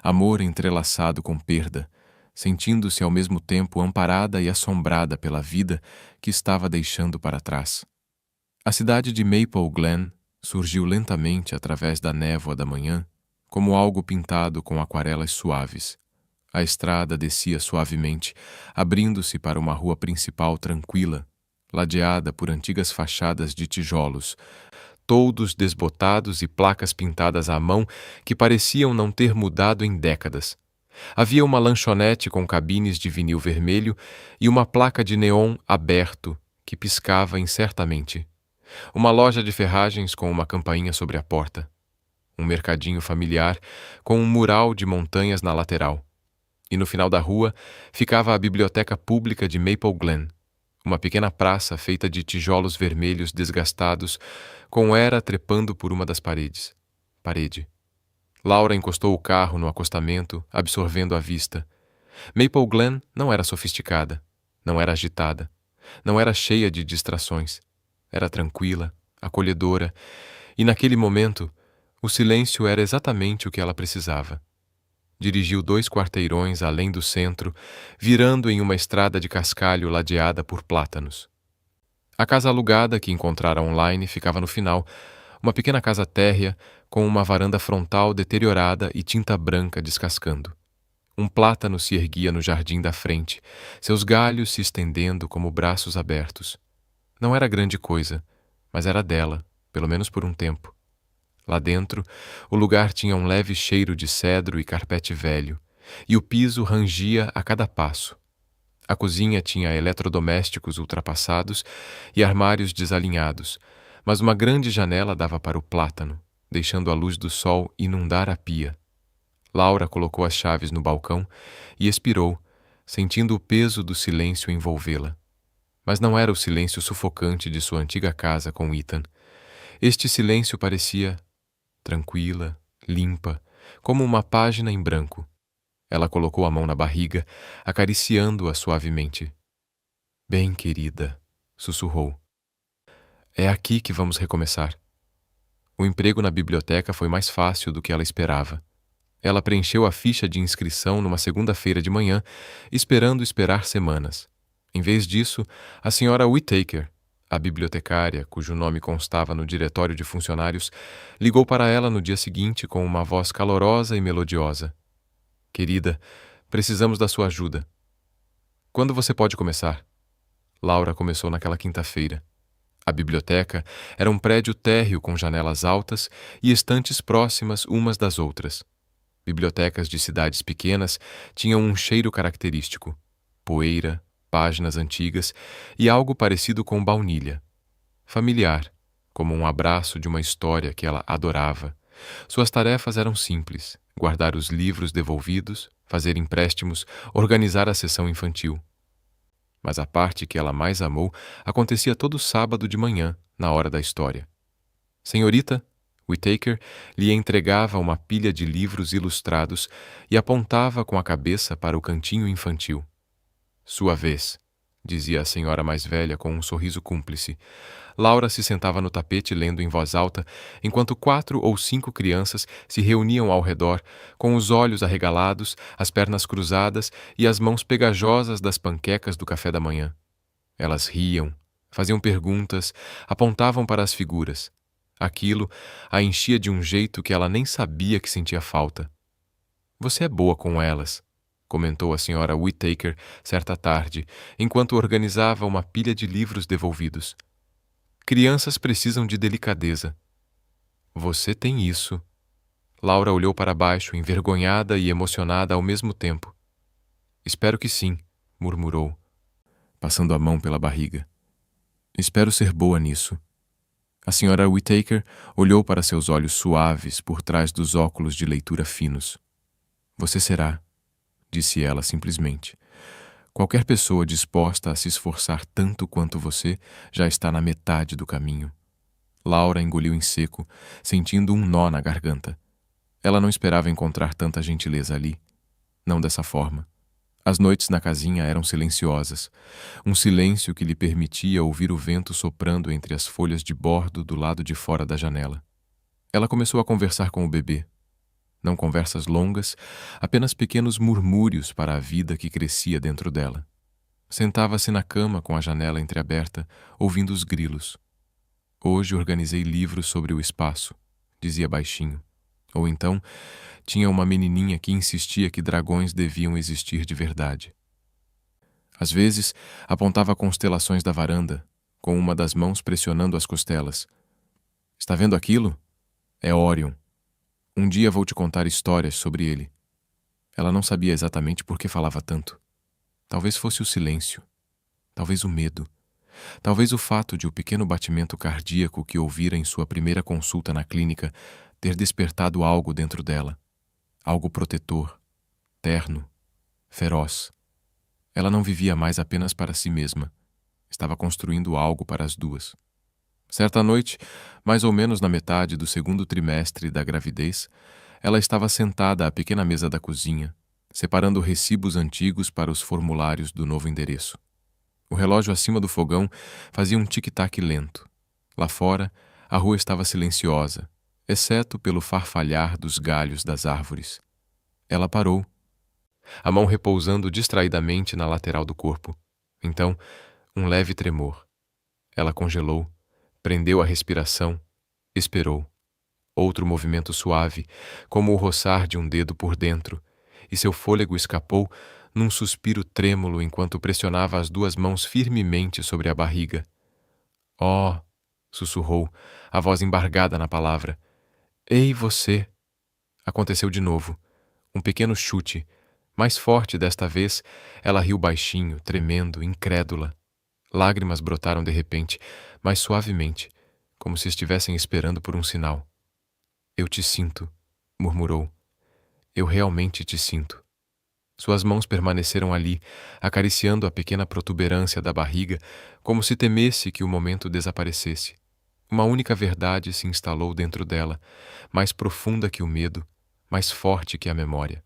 amor entrelaçado com perda, sentindo-se ao mesmo tempo amparada e assombrada pela vida que estava deixando para trás. A cidade de Maple Glen surgiu lentamente através da névoa da manhã, como algo pintado com aquarelas suaves. A estrada descia suavemente, abrindo-se para uma rua principal tranquila, ladeada por antigas fachadas de tijolos, toldos desbotados e placas pintadas à mão que pareciam não ter mudado em décadas. Havia uma lanchonete com cabines de vinil vermelho e uma placa de neon aberto que piscava incertamente. Uma loja de ferragens com uma campainha sobre a porta. Um mercadinho familiar com um mural de montanhas na lateral. E no final da rua ficava a biblioteca pública de Maple Glen, uma pequena praça feita de tijolos vermelhos desgastados, com Era trepando por uma das paredes. Laura encostou o carro no acostamento, absorvendo a vista. Maple Glen não era sofisticada, não era agitada, não era cheia de distrações. Era tranquila, acolhedora, e naquele momento, o silêncio era exatamente o que ela precisava. Dirigiu 2 quarteirões além do centro, virando em uma estrada de cascalho ladeada por plátanos. A casa alugada que encontrara online ficava no final, uma pequena casa térrea com uma varanda frontal deteriorada e tinta branca descascando. Um plátano se erguia no jardim da frente, seus galhos se estendendo como braços abertos. Não era grande coisa, mas era dela, pelo menos por um tempo. Lá dentro, o lugar tinha um leve cheiro de cedro e carpete velho, e o piso rangia a cada passo. A cozinha tinha eletrodomésticos ultrapassados e armários desalinhados, mas uma grande janela dava para o plátano, deixando a luz do sol inundar a pia. Laura colocou as chaves no balcão e expirou, sentindo o peso do silêncio envolvê-la. Mas não era o silêncio sufocante de sua antiga casa com Ethan. Este silêncio parecia tranquila, limpa, como uma página em branco. Ela colocou a mão na barriga, acariciando-a suavemente. "Bem, querida", sussurrou. "É aqui que vamos recomeçar." O emprego na biblioteca foi mais fácil do que ela esperava. Ela preencheu a ficha de inscrição numa segunda-feira de manhã, esperando esperar semanas. Em vez disso, a senhora Whittaker, a bibliotecária, cujo nome constava no diretório de funcionários, ligou para ela no dia seguinte com uma voz calorosa e melodiosa. "Querida, precisamos da sua ajuda." "Quando você pode começar?" Laura começou naquela quinta-feira. A biblioteca era um prédio térreo com janelas altas e estantes próximas umas das outras. Bibliotecas de cidades pequenas tinham um cheiro característico: poeira, páginas antigas e algo parecido com baunilha. Familiar, como um abraço de uma história que ela adorava. Suas tarefas eram simples: guardar os livros devolvidos, fazer empréstimos, organizar a sessão infantil. Mas a parte que ela mais amou acontecia todo sábado de manhã, na hora da história. Senhorita Whittaker lhe entregava uma pilha de livros ilustrados e apontava com a cabeça para o cantinho infantil. "Sua vez", dizia a senhora mais velha com um sorriso cúmplice. Laura se sentava no tapete lendo em voz alta, enquanto 4 ou 5 crianças se reuniam ao redor, com os olhos arregalados, as pernas cruzadas e as mãos pegajosas das panquecas do café da manhã. Elas riam, faziam perguntas, apontavam para as figuras. Aquilo a enchia de um jeito que ela nem sabia que sentia falta. "Você é boa com elas", comentou a senhora Whittaker certa tarde, enquanto organizava uma pilha de livros devolvidos. "Crianças precisam de delicadeza." Você tem isso. Laura olhou para baixo, envergonhada e emocionada ao mesmo tempo. Espero que sim, murmurou, passando a mão pela barriga. Espero ser boa nisso. A senhora Whittaker olhou para seus olhos suaves por trás dos óculos de leitura finos. Você será, disse ela simplesmente. Qualquer pessoa disposta a se esforçar tanto quanto você já está na metade do caminho. Laura engoliu em seco, sentindo um nó na garganta. Ela não esperava encontrar tanta gentileza ali. Não dessa forma. As noites na casinha eram silenciosas, um silêncio que lhe permitia ouvir o vento soprando entre as folhas de bordo do lado de fora da janela. Ela começou a conversar com o bebê. Não conversas longas, apenas pequenos murmúrios para a vida que crescia dentro dela. Sentava-se na cama com a janela entreaberta, ouvindo os grilos. Hoje organizei livros sobre o espaço, dizia baixinho. Ou então, tinha uma menininha que insistia que dragões deviam existir de verdade. Às vezes, apontava constelações da varanda, com uma das mãos pressionando as costelas. Está vendo aquilo? É Órion. Um dia vou te contar histórias sobre ele. Ela não sabia exatamente por que falava tanto. Talvez fosse o silêncio. Talvez o medo. Talvez o fato de o pequeno batimento cardíaco que ouvira em sua primeira consulta na clínica ter despertado algo dentro dela. Algo protetor, terno, feroz. Ela não vivia mais apenas para si mesma. Estava construindo algo para as duas. Certa noite, mais ou menos na metade do segundo trimestre da gravidez, ela estava sentada à pequena mesa da cozinha, separando recibos antigos para os formulários do novo endereço. O relógio acima do fogão fazia um tic-tac lento. Lá fora, a rua estava silenciosa, exceto pelo farfalhar dos galhos das árvores. Ela parou, a mão repousando distraidamente na lateral do corpo. Então, um leve tremor. Ela congelou, prendeu a respiração, esperou. Outro movimento suave, como o roçar de um dedo por dentro, e seu fôlego escapou num suspiro trêmulo enquanto pressionava as duas mãos firmemente sobre a barriga. Oh! Sussurrou, a voz embargada na palavra. Ei, você! Aconteceu de novo. Um pequeno chute. Mais forte desta vez, ela riu baixinho, tremendo, incrédula. Lágrimas brotaram de repente, mas suavemente, como se estivessem esperando por um sinal. Eu te sinto, murmurou. Eu realmente te sinto. Suas mãos permaneceram ali, acariciando a pequena protuberância da barriga, como se temesse que o momento desaparecesse. Uma única verdade se instalou dentro dela, mais profunda que o medo, mais forte que a memória.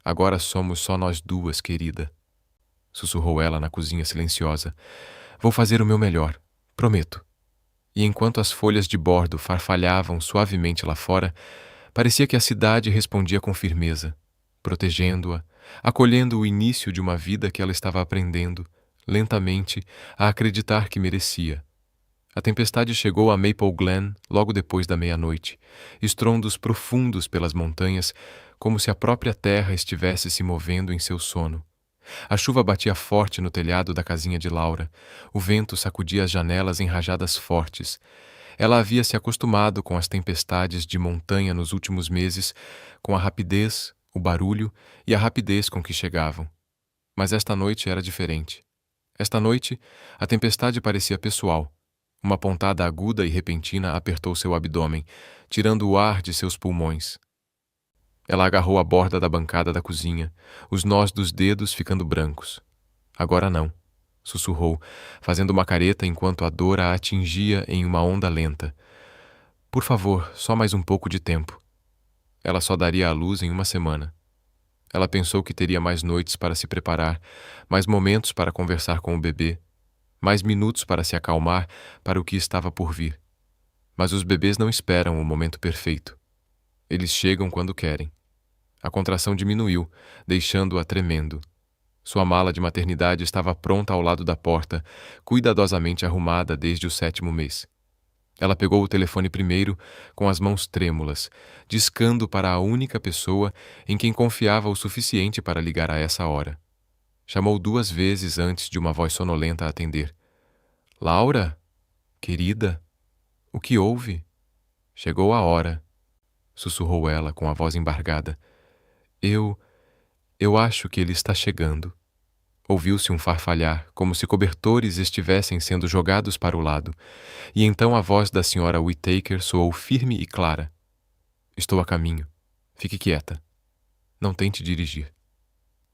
Agora somos só nós duas, querida, sussurrou ela na cozinha silenciosa. Vou fazer o meu melhor, prometo. E enquanto as folhas de bordo farfalhavam suavemente lá fora, parecia que a cidade respondia com firmeza, protegendo-a, acolhendo o início de uma vida que ela estava aprendendo, lentamente, a acreditar que merecia. A tempestade chegou a Maple Glen logo depois da meia-noite, estrondos profundos pelas montanhas, como se a própria terra estivesse se movendo em seu sono. A chuva batia forte no telhado da casinha de Laura, o vento sacudia as janelas em rajadas fortes. Ela havia se acostumado com as tempestades de montanha nos últimos meses, com a rapidez, o barulho e a rapidez com que chegavam. Mas esta noite era diferente. Esta noite, a tempestade parecia pessoal. Uma pontada aguda e repentina apertou seu abdômen, tirando o ar de seus pulmões. Ela agarrou a borda da bancada da cozinha, os nós dos dedos ficando brancos. Agora não, sussurrou, fazendo uma careta enquanto a dor a atingia em uma onda lenta. Por favor, só mais um pouco de tempo. Ela só daria à luz em uma semana. Ela pensou que teria mais noites para se preparar, mais momentos para conversar com o bebê, mais minutos para se acalmar para o que estava por vir. Mas os bebês não esperam o momento perfeito. Eles chegam quando querem. A contração diminuiu, deixando-a tremendo. Sua mala de maternidade estava pronta ao lado da porta, cuidadosamente arrumada desde o 7º mês. Ela pegou o telefone primeiro, com as mãos trêmulas, discando para a única pessoa em quem confiava o suficiente para ligar a essa hora. Chamou 2 vezes antes de uma voz sonolenta atender. Laura? Querida? O que houve? Chegou a hora, sussurrou ela com a voz embargada. Eu acho que ele está chegando. Ouviu-se um farfalhar, como se cobertores estivessem sendo jogados para o lado, e então a voz da senhora Whittaker soou firme e clara. Estou a caminho. Fique quieta. Não tente dirigir.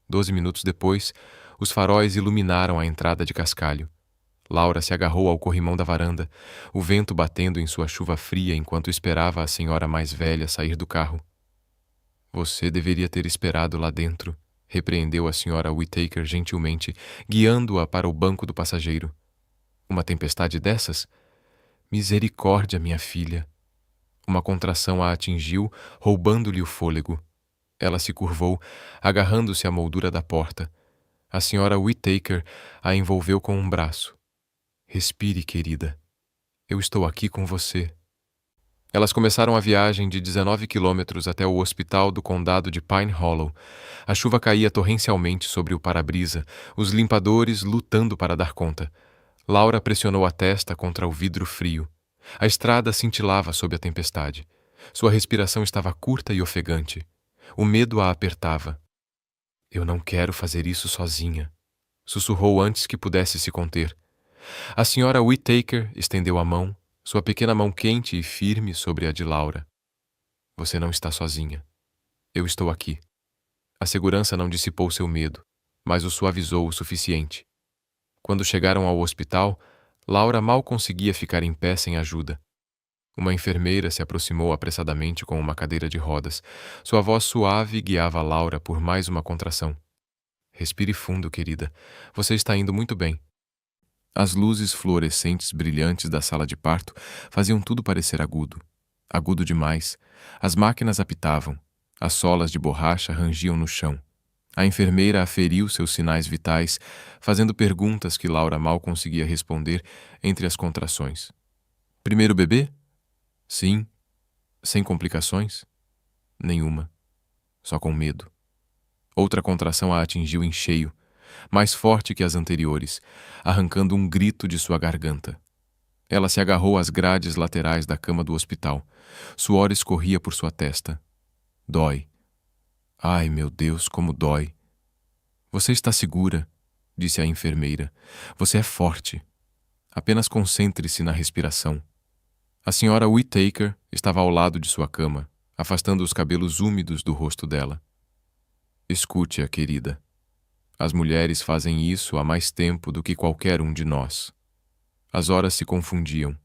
12 minutos depois, os faróis iluminaram a entrada de Cascalho. Laura se agarrou ao corrimão da varanda, o vento batendo em sua chuva fria enquanto esperava a senhora mais velha sair do carro. Você deveria ter esperado lá dentro, repreendeu a senhora Whittaker gentilmente, guiando-a para o banco do passageiro. Uma tempestade dessas? Misericórdia, minha filha. Uma contração a atingiu, roubando-lhe o fôlego. Ela se curvou, agarrando-se à moldura da porta. A senhora Whittaker a envolveu com um braço. Respire, querida. Eu estou aqui com você. Elas começaram a viagem de 19 quilômetros até o hospital do condado de Pine Hollow. A chuva caía torrencialmente sobre o para-brisa, os limpadores lutando para dar conta. Laura pressionou a testa contra o vidro frio. A estrada cintilava sob a tempestade. Sua respiração estava curta e ofegante. O medo a apertava. Eu não quero fazer isso sozinha, sussurrou antes que pudesse se conter. A senhora Whittaker estendeu a mão, sua pequena mão quente e firme sobre a de Laura. Você não está sozinha. Eu estou aqui. A segurança não dissipou seu medo, mas o suavizou o suficiente. Quando chegaram ao hospital, Laura mal conseguia ficar em pé sem ajuda. Uma enfermeira se aproximou apressadamente com uma cadeira de rodas. Sua voz suave guiava Laura por mais uma contração. Respire fundo, querida. Você está indo muito bem. As luzes fluorescentes brilhantes da sala de parto faziam tudo parecer agudo. Agudo demais. As máquinas apitavam. As solas de borracha rangiam no chão. A enfermeira aferiu seus sinais vitais, fazendo perguntas que Laura mal conseguia responder entre as contrações. Primeiro bebê? Sim. Sem complicações? Nenhuma. Só com medo. Outra contração a atingiu em cheio, mais forte que as anteriores, arrancando um grito de sua garganta. Ela se agarrou às grades laterais da cama do hospital. Suor escorria por sua testa. Dói. Ai, meu Deus, como dói. Você está segura, disse a enfermeira. Você é forte. Apenas concentre-se na respiração. A senhora Whittaker estava ao lado de sua cama, afastando os cabelos úmidos do rosto dela. Escute-a, querida. As mulheres fazem isso há mais tempo do que qualquer um de nós. As horas se confundiam.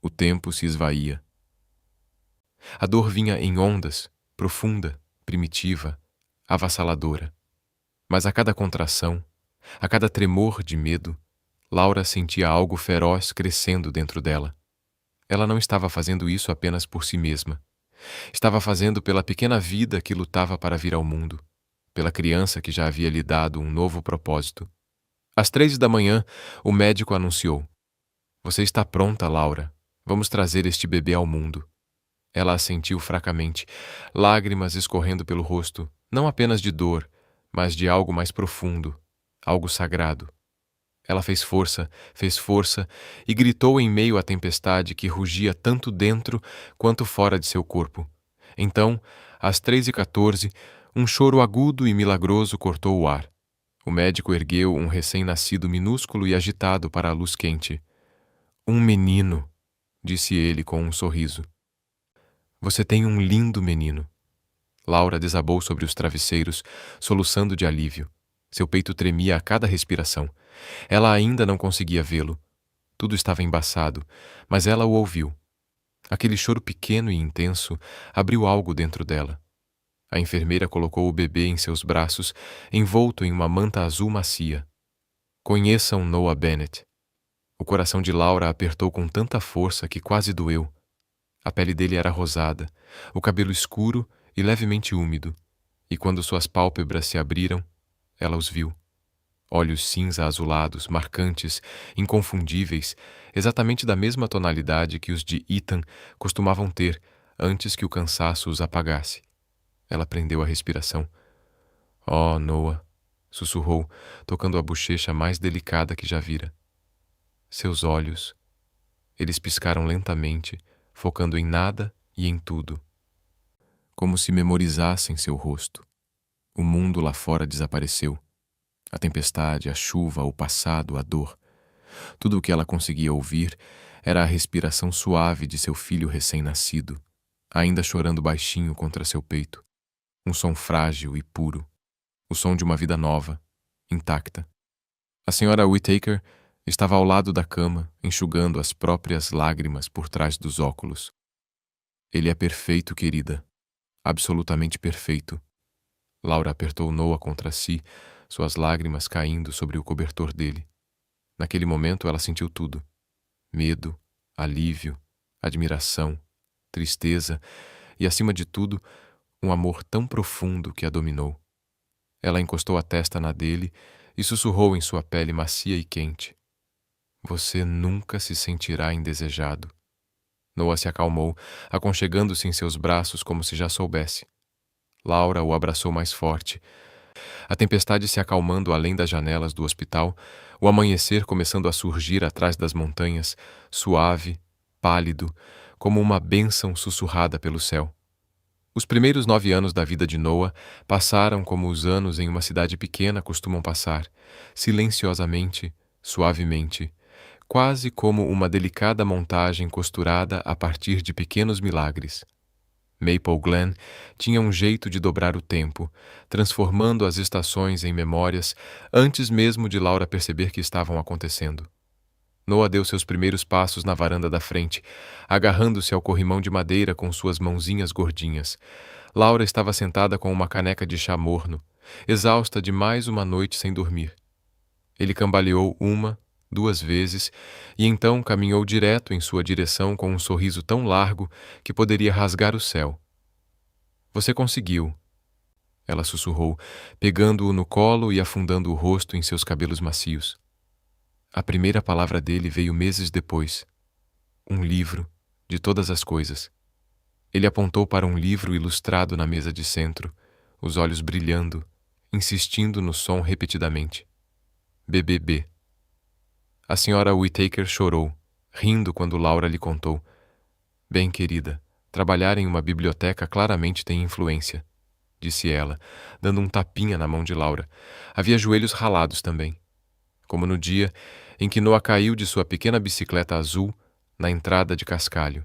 O tempo se esvaía. A dor vinha em ondas, profunda, primitiva, avassaladora. Mas a cada contração, a cada tremor de medo, Laura sentia algo feroz crescendo dentro dela. Ela não estava fazendo isso apenas por si mesma. Estava fazendo pela pequena vida que lutava para vir ao mundo, pela criança que já havia lhe dado um novo propósito. Às 3 da manhã, o médico anunciou: Você está pronta, Laura. Vamos trazer este bebê ao mundo. Ela assentiu fracamente, lágrimas escorrendo pelo rosto, não apenas de dor, mas de algo mais profundo, algo sagrado. Ela fez força e gritou em meio à tempestade que rugia tanto dentro quanto fora de seu corpo. Então, às 3h14, um choro agudo e milagroso cortou o ar. O médico ergueu um recém-nascido minúsculo e agitado para a luz quente. Um menino, disse ele com um sorriso. Você tem um lindo menino. Laura desabou sobre os travesseiros, soluçando de alívio. Seu peito tremia a cada respiração. Ela ainda não conseguia vê-lo. Tudo estava embaçado, mas ela o ouviu. Aquele choro pequeno e intenso abriu algo dentro dela. A enfermeira colocou o bebê em seus braços, envolto em uma manta azul macia. Conheçam Noah Bennett. O coração de Laura apertou com tanta força que quase doeu. A pele dele era rosada, o cabelo escuro e levemente úmido, e quando suas pálpebras se abriram, ela os viu. Olhos cinza azulados, marcantes, inconfundíveis, exatamente da mesma tonalidade que os de Ethan costumavam ter antes que o cansaço os apagasse. Ela prendeu a respiração. Oh, Noah, sussurrou, tocando a bochecha mais delicada que já vira. Seus olhos. Eles piscaram lentamente, focando em nada e em tudo, como se memorizassem seu rosto. O mundo lá fora desapareceu. A tempestade, a chuva, o passado, a dor. Tudo o que ela conseguia ouvir era a respiração suave de seu filho recém-nascido, ainda chorando baixinho contra seu peito. Um som frágil e puro. O som de uma vida nova, intacta. A senhora Whittaker estava ao lado da cama, enxugando as próprias lágrimas por trás dos óculos. Ele é perfeito, querida. Absolutamente perfeito. Laura apertou Noah contra si, suas lágrimas caindo sobre o cobertor dele. Naquele momento ela sentiu tudo. Medo, alívio, admiração, tristeza e, acima de tudo, um amor tão profundo que a dominou. Ela encostou a testa na dele e sussurrou em sua pele macia e quente. Você nunca se sentirá indesejado. Noah se acalmou, aconchegando-se em seus braços como se já soubesse. Laura o abraçou mais forte. A tempestade se acalmando além das janelas do hospital, o amanhecer começando a surgir atrás das montanhas, suave, pálido, como uma bênção sussurrada pelo céu. Os primeiros 9 anos da vida de Noah passaram como os anos em uma cidade pequena costumam passar, silenciosamente, suavemente, quase como uma delicada montagem costurada a partir de pequenos milagres. Maple Glen tinha um jeito de dobrar o tempo, transformando as estações em memórias antes mesmo de Laura perceber que estavam acontecendo. Noah deu seus primeiros passos na varanda da frente, agarrando-se ao corrimão de madeira com suas mãozinhas gordinhas. Laura estava sentada com uma caneca de chá morno, exausta de mais uma noite sem dormir. Ele cambaleou 1, 2 vezes e então caminhou direto em sua direção com um sorriso tão largo que poderia rasgar o céu. Você conseguiu, ela sussurrou, pegando-o no colo e afundando o rosto em seus cabelos macios. A primeira palavra dele veio meses depois. Um livro, de todas as coisas. Ele apontou para um livro ilustrado na mesa de centro, os olhos brilhando, insistindo no som repetidamente. BBB. A senhora Whittaker chorou, rindo quando Laura lhe contou. Bem, querida, trabalhar em uma biblioteca claramente tem influência, disse ela, dando um tapinha na mão de Laura. Havia joelhos ralados também. Como no dia em que Noah caiu de sua pequena bicicleta azul na entrada de Cascalho.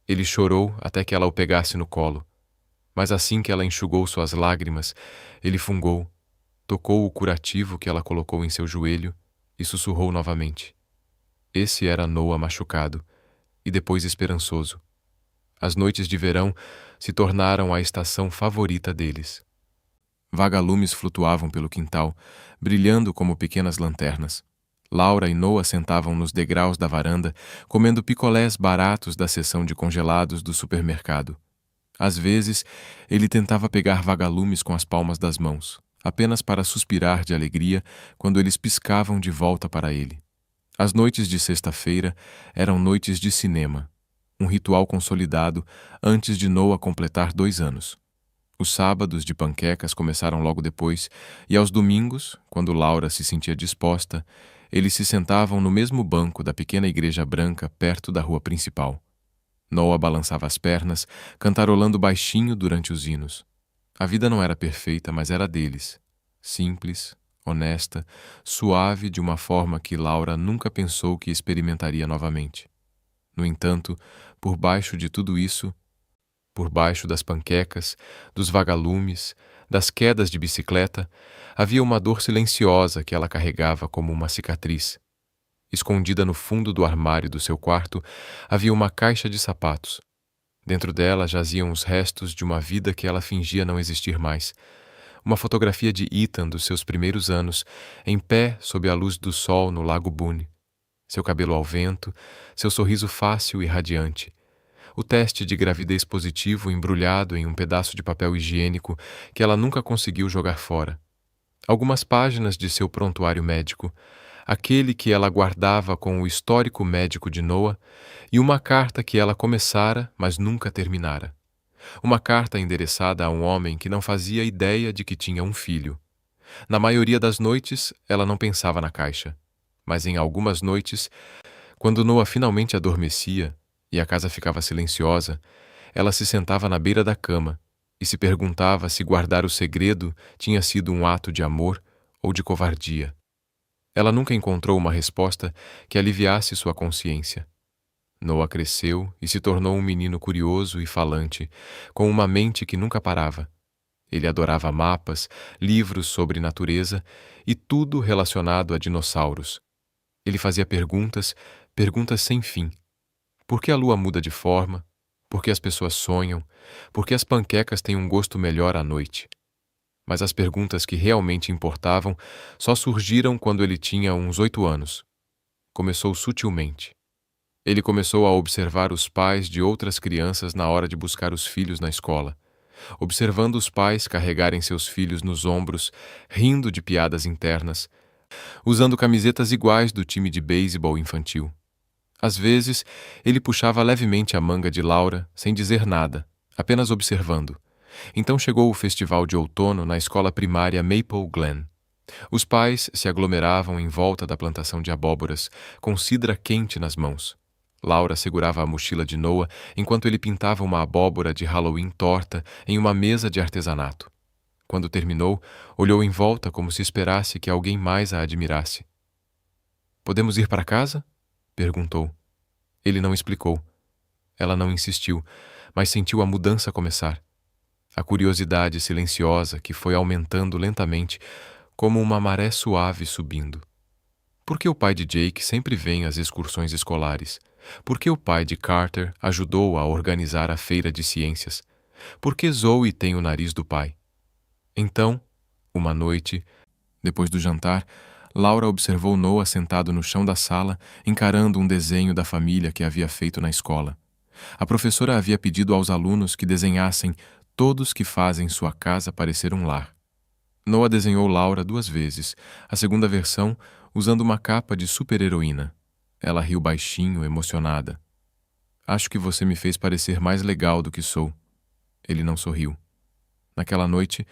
Ele chorou até que ela o pegasse no colo, mas assim que ela enxugou suas lágrimas, ele fungou, tocou o curativo que ela colocou em seu joelho e sussurrou novamente. Esse era Noah machucado e depois esperançoso. As noites de verão se tornaram a estação favorita deles. Vagalumes flutuavam pelo quintal, brilhando como pequenas lanternas. Laura e Noah sentavam nos degraus da varanda, comendo picolés baratos da seção de congelados do supermercado. Às vezes, ele tentava pegar vagalumes com as palmas das mãos, apenas para suspirar de alegria quando eles piscavam de volta para ele. As noites de sexta-feira eram noites de cinema, um ritual consolidado antes de Noah completar 2 anos. Os sábados de panquecas começaram logo depois, e aos domingos, quando Laura se sentia disposta, eles se sentavam no mesmo banco da pequena igreja branca perto da rua principal. Noah balançava as pernas, cantarolando baixinho durante os hinos. A vida não era perfeita, mas era deles. Simples, honesta, suave de uma forma que Laura nunca pensou que experimentaria novamente. No entanto, por baixo de tudo isso, por baixo das panquecas, dos vagalumes, das quedas de bicicleta, havia uma dor silenciosa que ela carregava como uma cicatriz. Escondida no fundo do armário do seu quarto, havia uma caixa de sapatos. Dentro dela jaziam os restos de uma vida que ela fingia não existir mais. Uma fotografia de Ethan dos seus primeiros anos, em pé sob a luz do sol no Lago Boone. Seu cabelo ao vento, seu sorriso fácil e radiante. O teste de gravidez positivo embrulhado em um pedaço de papel higiênico que ela nunca conseguiu jogar fora. Algumas páginas de seu prontuário médico, aquele que ela guardava com o histórico médico de Noah, e uma carta que ela começara, mas nunca terminara. Uma carta endereçada a um homem que não fazia ideia de que tinha um filho. Na maioria das noites, ela não pensava na caixa, mas em algumas noites, quando Noah finalmente adormecia, e a casa ficava silenciosa, Ela se sentava na beira da cama e se perguntava se guardar o segredo tinha sido um ato de amor ou de covardia. Ela nunca encontrou uma resposta que aliviasse sua consciência. Noah cresceu e se tornou um menino curioso e falante, com uma mente que nunca parava. Ele adorava mapas, livros sobre natureza e tudo relacionado a dinossauros. Ele fazia perguntas, perguntas sem fim. Por que a lua muda de forma? Por que as pessoas sonham? Por que as panquecas têm um gosto melhor à noite? Mas as perguntas que realmente importavam só surgiram quando ele tinha uns 8 anos. Começou sutilmente. Ele começou a observar os pais de outras crianças na hora de buscar os filhos na escola, observando os pais carregarem seus filhos nos ombros, rindo de piadas internas, usando camisetas iguais do time de beisebol infantil. Às vezes, ele puxava levemente a manga de Laura, sem dizer nada, apenas observando. Então chegou o festival de outono na escola primária Maple Glen. Os pais se aglomeravam em volta da plantação de abóboras, com cidra quente nas mãos. Laura segurava a mochila de Noah enquanto ele pintava uma abóbora de Halloween torta em uma mesa de artesanato. Quando terminou, olhou em volta como se esperasse que alguém mais a admirasse. "Podemos ir para casa?" perguntou. Ele não explicou. Ela não insistiu, mas sentiu a mudança começar. A curiosidade silenciosa que foi aumentando lentamente, como uma maré suave subindo. Por que o pai de Jake sempre vem às excursões escolares? Por que o pai de Carter ajudou a organizar a feira de ciências? Por que Zoe tem o nariz do pai? Então, uma noite, depois do jantar, Laura observou Noah sentado no chão da sala, encarando um desenho da família que havia feito na escola. A professora havia pedido aos alunos que desenhassem todos que fazem sua casa parecer um lar. Noah desenhou Laura 2 vezes, a segunda versão usando uma capa de super-heroína. Ela riu baixinho, emocionada. "Acho que você me fez parecer mais legal do que sou." Ele não sorriu. Naquela noite,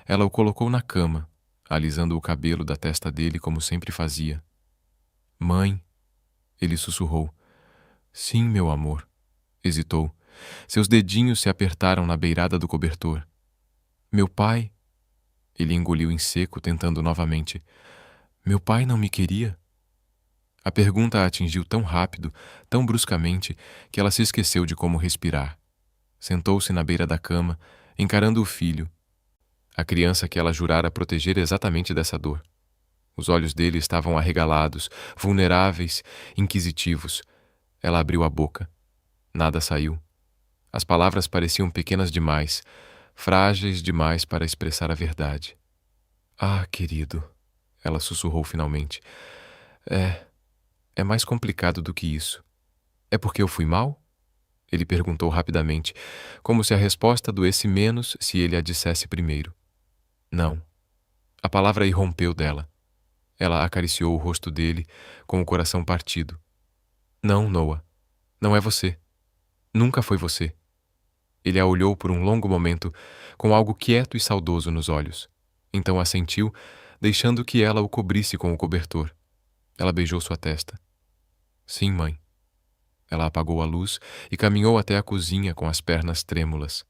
ela o colocou na cama, alisando o cabelo da testa dele como sempre fazia. "Mãe," ele sussurrou. "Sim, meu amor." Hesitou. Seus dedinhos se apertaram na beirada do cobertor. "Meu pai?" Ele engoliu em seco, tentando novamente. "Meu pai não me queria?" A pergunta a atingiu tão rápido, tão bruscamente, que ela se esqueceu de como respirar. Sentou-se na beira da cama, encarando o filho, a criança que ela jurara proteger exatamente dessa dor. Os olhos dele estavam arregalados, vulneráveis, inquisitivos. Ela abriu a boca. Nada saiu. As palavras pareciam pequenas demais, frágeis demais para expressar a verdade. "Ah, querido," ela sussurrou finalmente. É mais complicado do que isso." "É porque eu fui mal?" Ele perguntou rapidamente, como se a resposta doesse menos se ele a dissesse primeiro. "Não." A palavra irrompeu dela. Ela acariciou o rosto dele, com o coração partido. "Não, Noah. Não é você. Nunca foi você." Ele a olhou por um longo momento, com algo quieto e saudoso nos olhos. Então assentiu, deixando que ela o cobrisse com o cobertor. Ela beijou sua testa. "Sim, mãe." Ela apagou a luz e caminhou até a cozinha com as pernas trêmulas.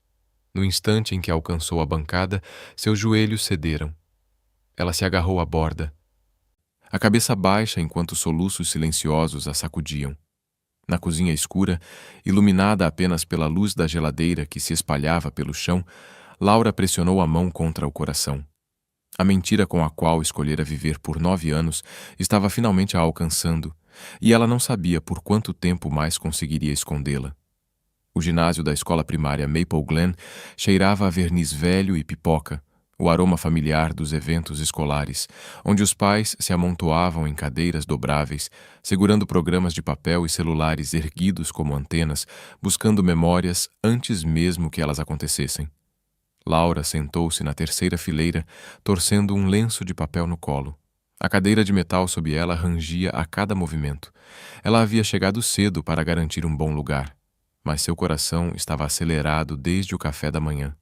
No instante em que alcançou a bancada, seus joelhos cederam. Ela se agarrou à borda, a cabeça baixa enquanto soluços silenciosos a sacudiam. Na cozinha escura, iluminada apenas pela luz da geladeira que se espalhava pelo chão, Laura pressionou a mão contra o coração. A mentira com a qual escolhera viver por 9 anos estava finalmente a alcançando, e ela não sabia por quanto tempo mais conseguiria escondê-la. O ginásio da escola primária Maple Glen cheirava a verniz velho e pipoca, o aroma familiar dos eventos escolares, onde os pais se amontoavam em cadeiras dobráveis, segurando programas de papel e celulares erguidos como antenas, buscando memórias antes mesmo que elas acontecessem. Laura sentou-se na terceira fileira, torcendo um lenço de papel no colo. A cadeira de metal sob ela rangia a cada movimento. Ela havia chegado cedo para garantir um bom lugar, mas seu coração estava acelerado desde o café da manhã.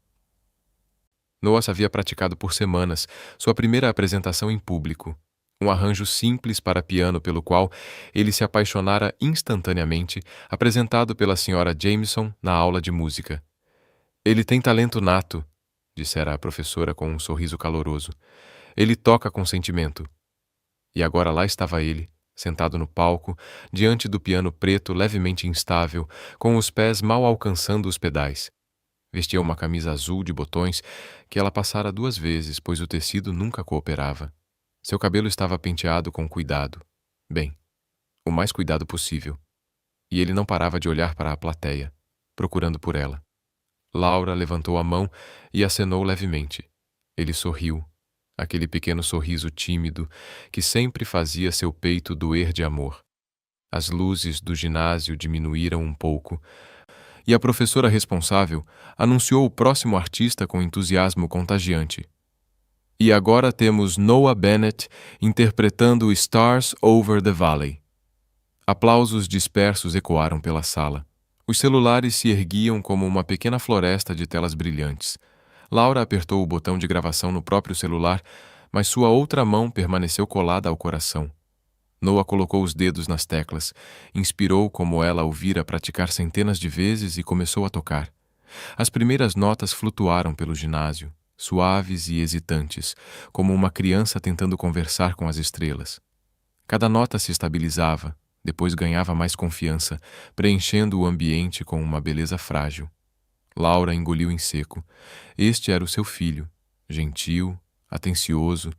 Noah havia praticado por semanas sua primeira apresentação em público. Um arranjo simples para piano pelo qual ele se apaixonara instantaneamente, apresentado pela Sra. Jameson na aula de música. Ele tem talento nato, dissera a professora com um sorriso caloroso. Ele toca com sentimento. E agora lá estava ele, sentado no palco, diante do piano preto levemente instável, com os pés mal alcançando os pedais. Vestia uma camisa azul de botões que ela passara 2 vezes, pois o tecido nunca cooperava. Seu cabelo estava penteado com cuidado. Bem, o mais cuidado possível. E ele não parava de olhar para a plateia, procurando por ela. Laura levantou a mão e acenou levemente. Ele sorriu, aquele pequeno sorriso tímido que sempre fazia seu peito doer de amor. As luzes do ginásio diminuíram um pouco, e a professora responsável anunciou o próximo artista com entusiasmo contagiante. E agora temos Noah Bennett interpretando Stars Over the Valley. Aplausos dispersos ecoaram pela sala. Os celulares se erguiam como uma pequena floresta de telas brilhantes. Laura apertou o botão de gravação no próprio celular, mas sua outra mão permaneceu colada ao coração. Noah colocou os dedos nas teclas, inspirou como ela o vira praticar centenas de vezes e começou a tocar. As primeiras notas flutuaram pelo ginásio, suaves e hesitantes, como uma criança tentando conversar com as estrelas. Cada nota se estabilizava, depois ganhava mais confiança, preenchendo o ambiente com uma beleza frágil. Laura engoliu em seco. Este era o seu filho, gentil, atencioso,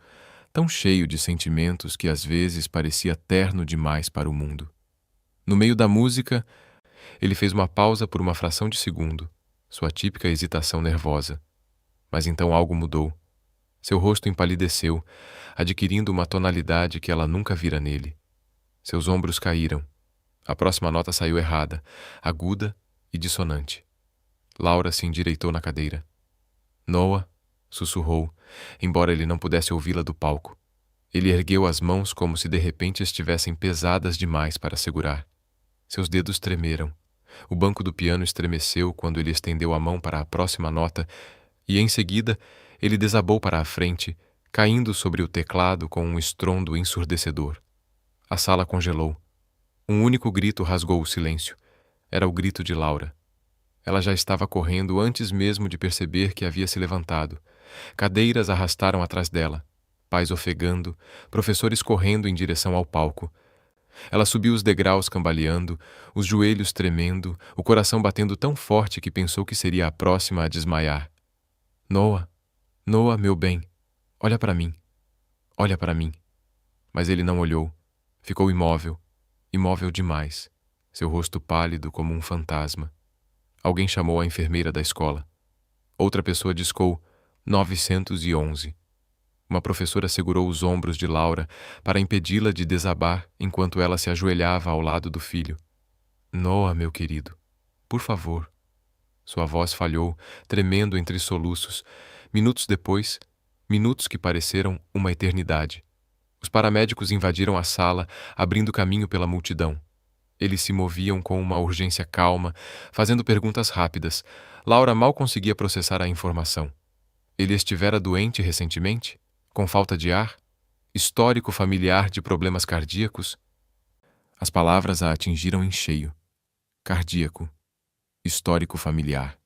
tão cheio de sentimentos que às vezes parecia terno demais para o mundo. No meio da música, ele fez uma pausa por uma fração de segundo, sua típica hesitação nervosa. Mas então algo mudou. Seu rosto empalideceu, adquirindo uma tonalidade que ela nunca vira nele. Seus ombros caíram. A próxima nota saiu errada, aguda e dissonante. Laura se endireitou na cadeira. Noah, sussurrou, embora ele não pudesse ouvi-la do palco. Ele ergueu as mãos como se de repente estivessem pesadas demais para segurar. Seus dedos tremeram. O banco do piano estremeceu quando ele estendeu a mão para a próxima nota e, em seguida, ele desabou para a frente, caindo sobre o teclado com um estrondo ensurdecedor. A sala congelou. Um único grito rasgou o silêncio. Era o grito de Laura. Ela já estava correndo antes mesmo de perceber que havia se levantado. Cadeiras arrastaram atrás dela, pais ofegando, professores correndo em direção ao palco. Ela subiu os degraus cambaleando, os joelhos tremendo, o coração batendo tão forte que pensou que seria a próxima a desmaiar. Noah, Noah, meu bem, olha para mim, olha para mim. Mas ele não olhou, ficou imóvel, imóvel demais, seu rosto pálido como um fantasma. Alguém chamou a enfermeira da escola. Outra pessoa discou 911. Uma professora segurou os ombros de Laura para impedi-la de desabar enquanto ela se ajoelhava ao lado do filho. Noah, meu querido, por favor. Sua voz falhou, tremendo entre soluços. Minutos depois, minutos que pareceram uma eternidade. Os paramédicos invadiram a sala, abrindo caminho pela multidão. Eles se moviam com uma urgência calma, fazendo perguntas rápidas. Laura mal conseguia processar a informação. Ele estivera doente recentemente? Com falta de ar? Histórico familiar de problemas cardíacos? As palavras a atingiram em cheio. Cardíaco. Histórico familiar.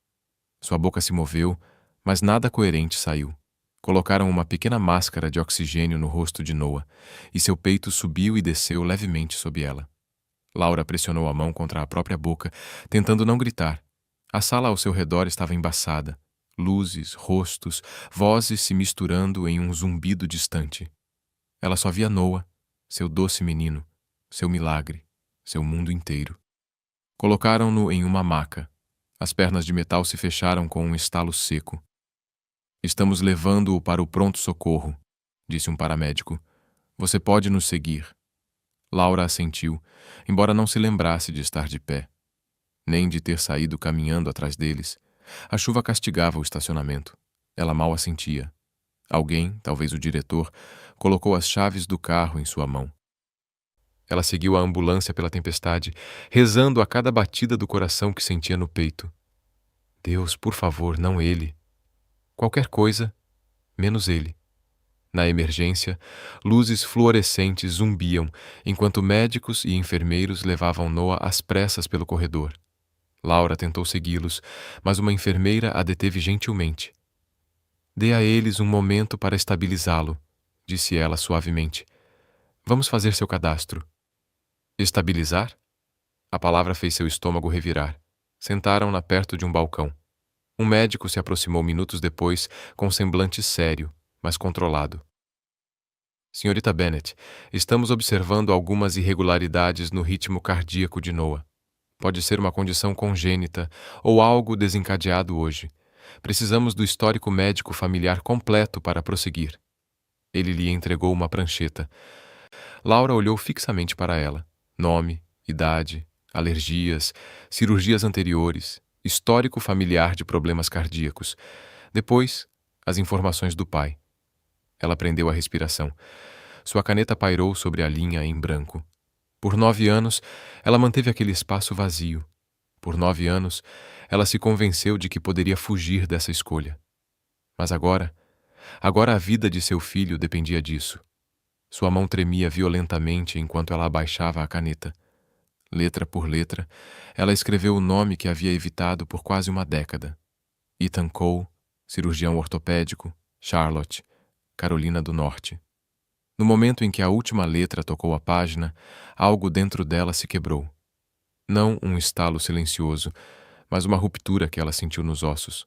Sua boca se moveu, mas nada coerente saiu. Colocaram uma pequena máscara de oxigênio no rosto de Noah, e seu peito subiu e desceu levemente sob ela. Laura pressionou a mão contra a própria boca, tentando não gritar. A sala ao seu redor estava embaçada. Luzes, rostos, vozes se misturando em um zumbido distante. Ela só via Noah, seu doce menino, seu milagre, seu mundo inteiro. Colocaram-no em uma maca. As pernas de metal se fecharam com um estalo seco. Estamos levando-o para o pronto-socorro, disse um paramédico. Você pode nos seguir. Laura assentiu, embora não se lembrasse de estar de pé, nem de ter saído caminhando atrás deles. A chuva castigava o estacionamento. Ela mal a sentia. Alguém, talvez o diretor, colocou as chaves do carro em sua mão. Ela seguiu a ambulância pela tempestade, rezando a cada batida do coração que sentia no peito. Deus, por favor, não ele. Qualquer coisa, menos ele. Na emergência, luzes fluorescentes zumbiam enquanto médicos e enfermeiros levavam Noah às pressas pelo corredor. Laura tentou segui-los, mas uma enfermeira a deteve gentilmente. "Dê a eles um momento para estabilizá-lo", disse ela suavemente. "Vamos fazer seu cadastro." Estabilizar? A palavra fez seu estômago revirar. Sentaram-na perto de um balcão. Um médico se aproximou minutos depois, com semblante sério, mas controlado. "Senhorita Bennet, estamos observando algumas irregularidades no ritmo cardíaco de Noah. Pode ser uma condição congênita ou algo desencadeado hoje. Precisamos do histórico médico familiar completo para prosseguir." Ele lhe entregou uma prancheta. Laura olhou fixamente para ela. Nome, idade, alergias, cirurgias anteriores, histórico familiar de problemas cardíacos. Depois, as informações do pai. Ela prendeu a respiração. Sua caneta pairou sobre a linha em branco. Por 9 anos, ela manteve aquele espaço vazio. Por 9 anos, ela se convenceu de que poderia fugir dessa escolha. Mas agora a vida de seu filho dependia disso. Sua mão tremia violentamente enquanto ela abaixava a caneta. Letra por letra, ela escreveu o nome que havia evitado por quase uma década. Ethan Cole, cirurgião ortopédico, Charlotte, Carolina do Norte. No momento em que a última letra tocou a página, algo dentro dela se quebrou. Não um estalo silencioso, mas uma ruptura que ela sentiu nos ossos.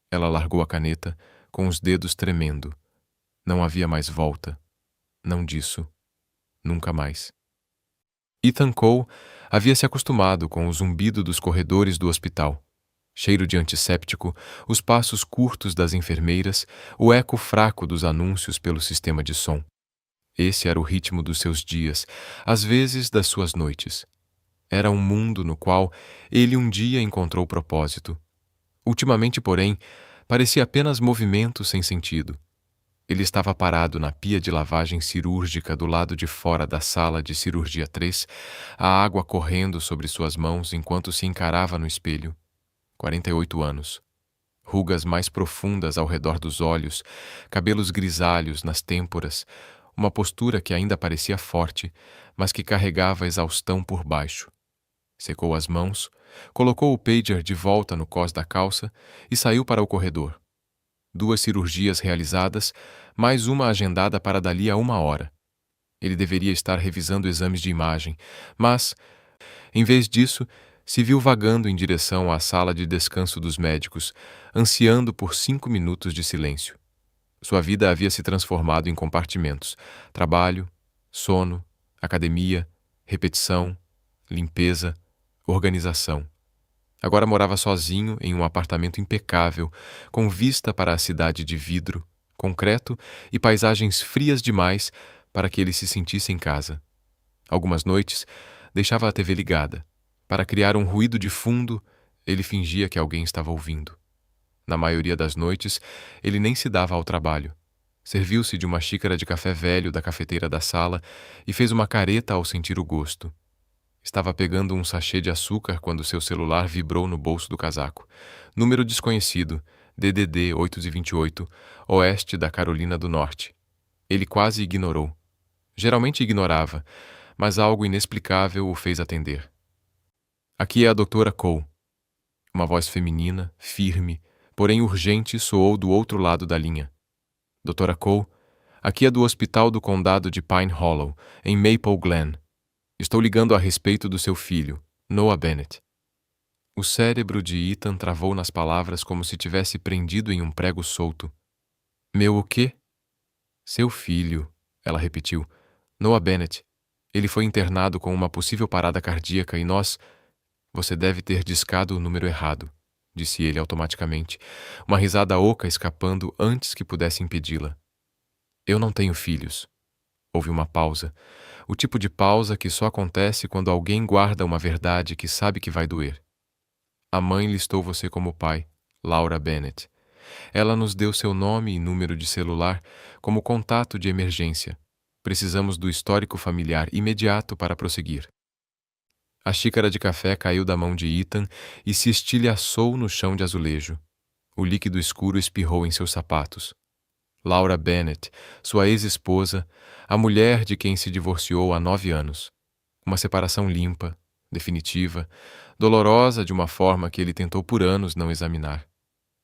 Ela largou a caneta, com os dedos tremendo. Não havia mais volta. Não disso. Nunca mais. Ethan Cole havia se acostumado com o zumbido dos corredores do hospital. Cheiro de antisséptico, os passos curtos das enfermeiras, o eco fraco dos anúncios pelo sistema de som. Esse era o ritmo dos seus dias, às vezes das suas noites. Era um mundo no qual ele um dia encontrou propósito. Ultimamente, porém, parecia apenas movimento sem sentido. Ele estava parado na pia de lavagem cirúrgica do lado de fora da sala de cirurgia 3, a água correndo sobre suas mãos enquanto se encarava no espelho. 48 anos. Rugas mais profundas ao redor dos olhos, cabelos grisalhos nas têmporas, uma postura que ainda parecia forte, mas que carregava exaustão por baixo. Secou as mãos, colocou o pager de volta no cós da calça e saiu para o corredor. 2 cirurgias realizadas, mais uma agendada para dali a 1 hora. Ele deveria estar revisando exames de imagem, mas, em vez disso, se viu vagando em direção à sala de descanso dos médicos, ansiando por 5 minutos de silêncio. Sua vida havia se transformado em compartimentos: trabalho, sono, academia, repetição, limpeza, organização. Agora morava sozinho em um apartamento impecável, com vista para a cidade de vidro, concreto e paisagens frias demais para que ele se sentisse em casa. Algumas noites, deixava a TV ligada. Para criar um ruído de fundo, ele fingia que alguém estava ouvindo. Na maioria das noites, ele nem se dava ao trabalho. Serviu-se de uma xícara de café velho da cafeteira da sala e fez uma careta ao sentir o gosto. Estava pegando um sachê de açúcar quando seu celular vibrou no bolso do casaco. Número desconhecido, DDD 828, oeste da Carolina do Norte. Ele quase ignorou. Geralmente ignorava, mas algo inexplicável o fez atender. "Aqui é a doutora Cole." Uma voz feminina, firme, porém urgente, soou do outro lado da linha. "Doutora Cole, aqui é do Hospital do Condado de Pine Hollow, em Maple Glen. Estou ligando a respeito do seu filho, Noah Bennet." O cérebro de Ethan travou nas palavras como se tivesse prendido em um prego solto. "Meu o quê?" "Seu filho", ela repetiu. "Noah Bennet. Ele foi internado com uma possível parada cardíaca e nós... Você deve ter discado o número errado", disse ele automaticamente, uma risada oca escapando antes que pudesse impedi-la. "Eu não tenho filhos." Houve uma pausa, o tipo de pausa que só acontece quando alguém guarda uma verdade que sabe que vai doer. "A mãe listou você como pai, Laura Bennet. Ela nos deu seu nome e número de celular como contato de emergência. Precisamos do histórico familiar imediato para prosseguir." A xícara de café caiu da mão de Ethan e se estilhaçou no chão de azulejo. O líquido escuro espirrou em seus sapatos. Laura Bennett, sua ex-esposa, a mulher de quem se divorciou há 9 anos. Uma separação limpa, definitiva, dolorosa de uma forma que ele tentou por anos não examinar.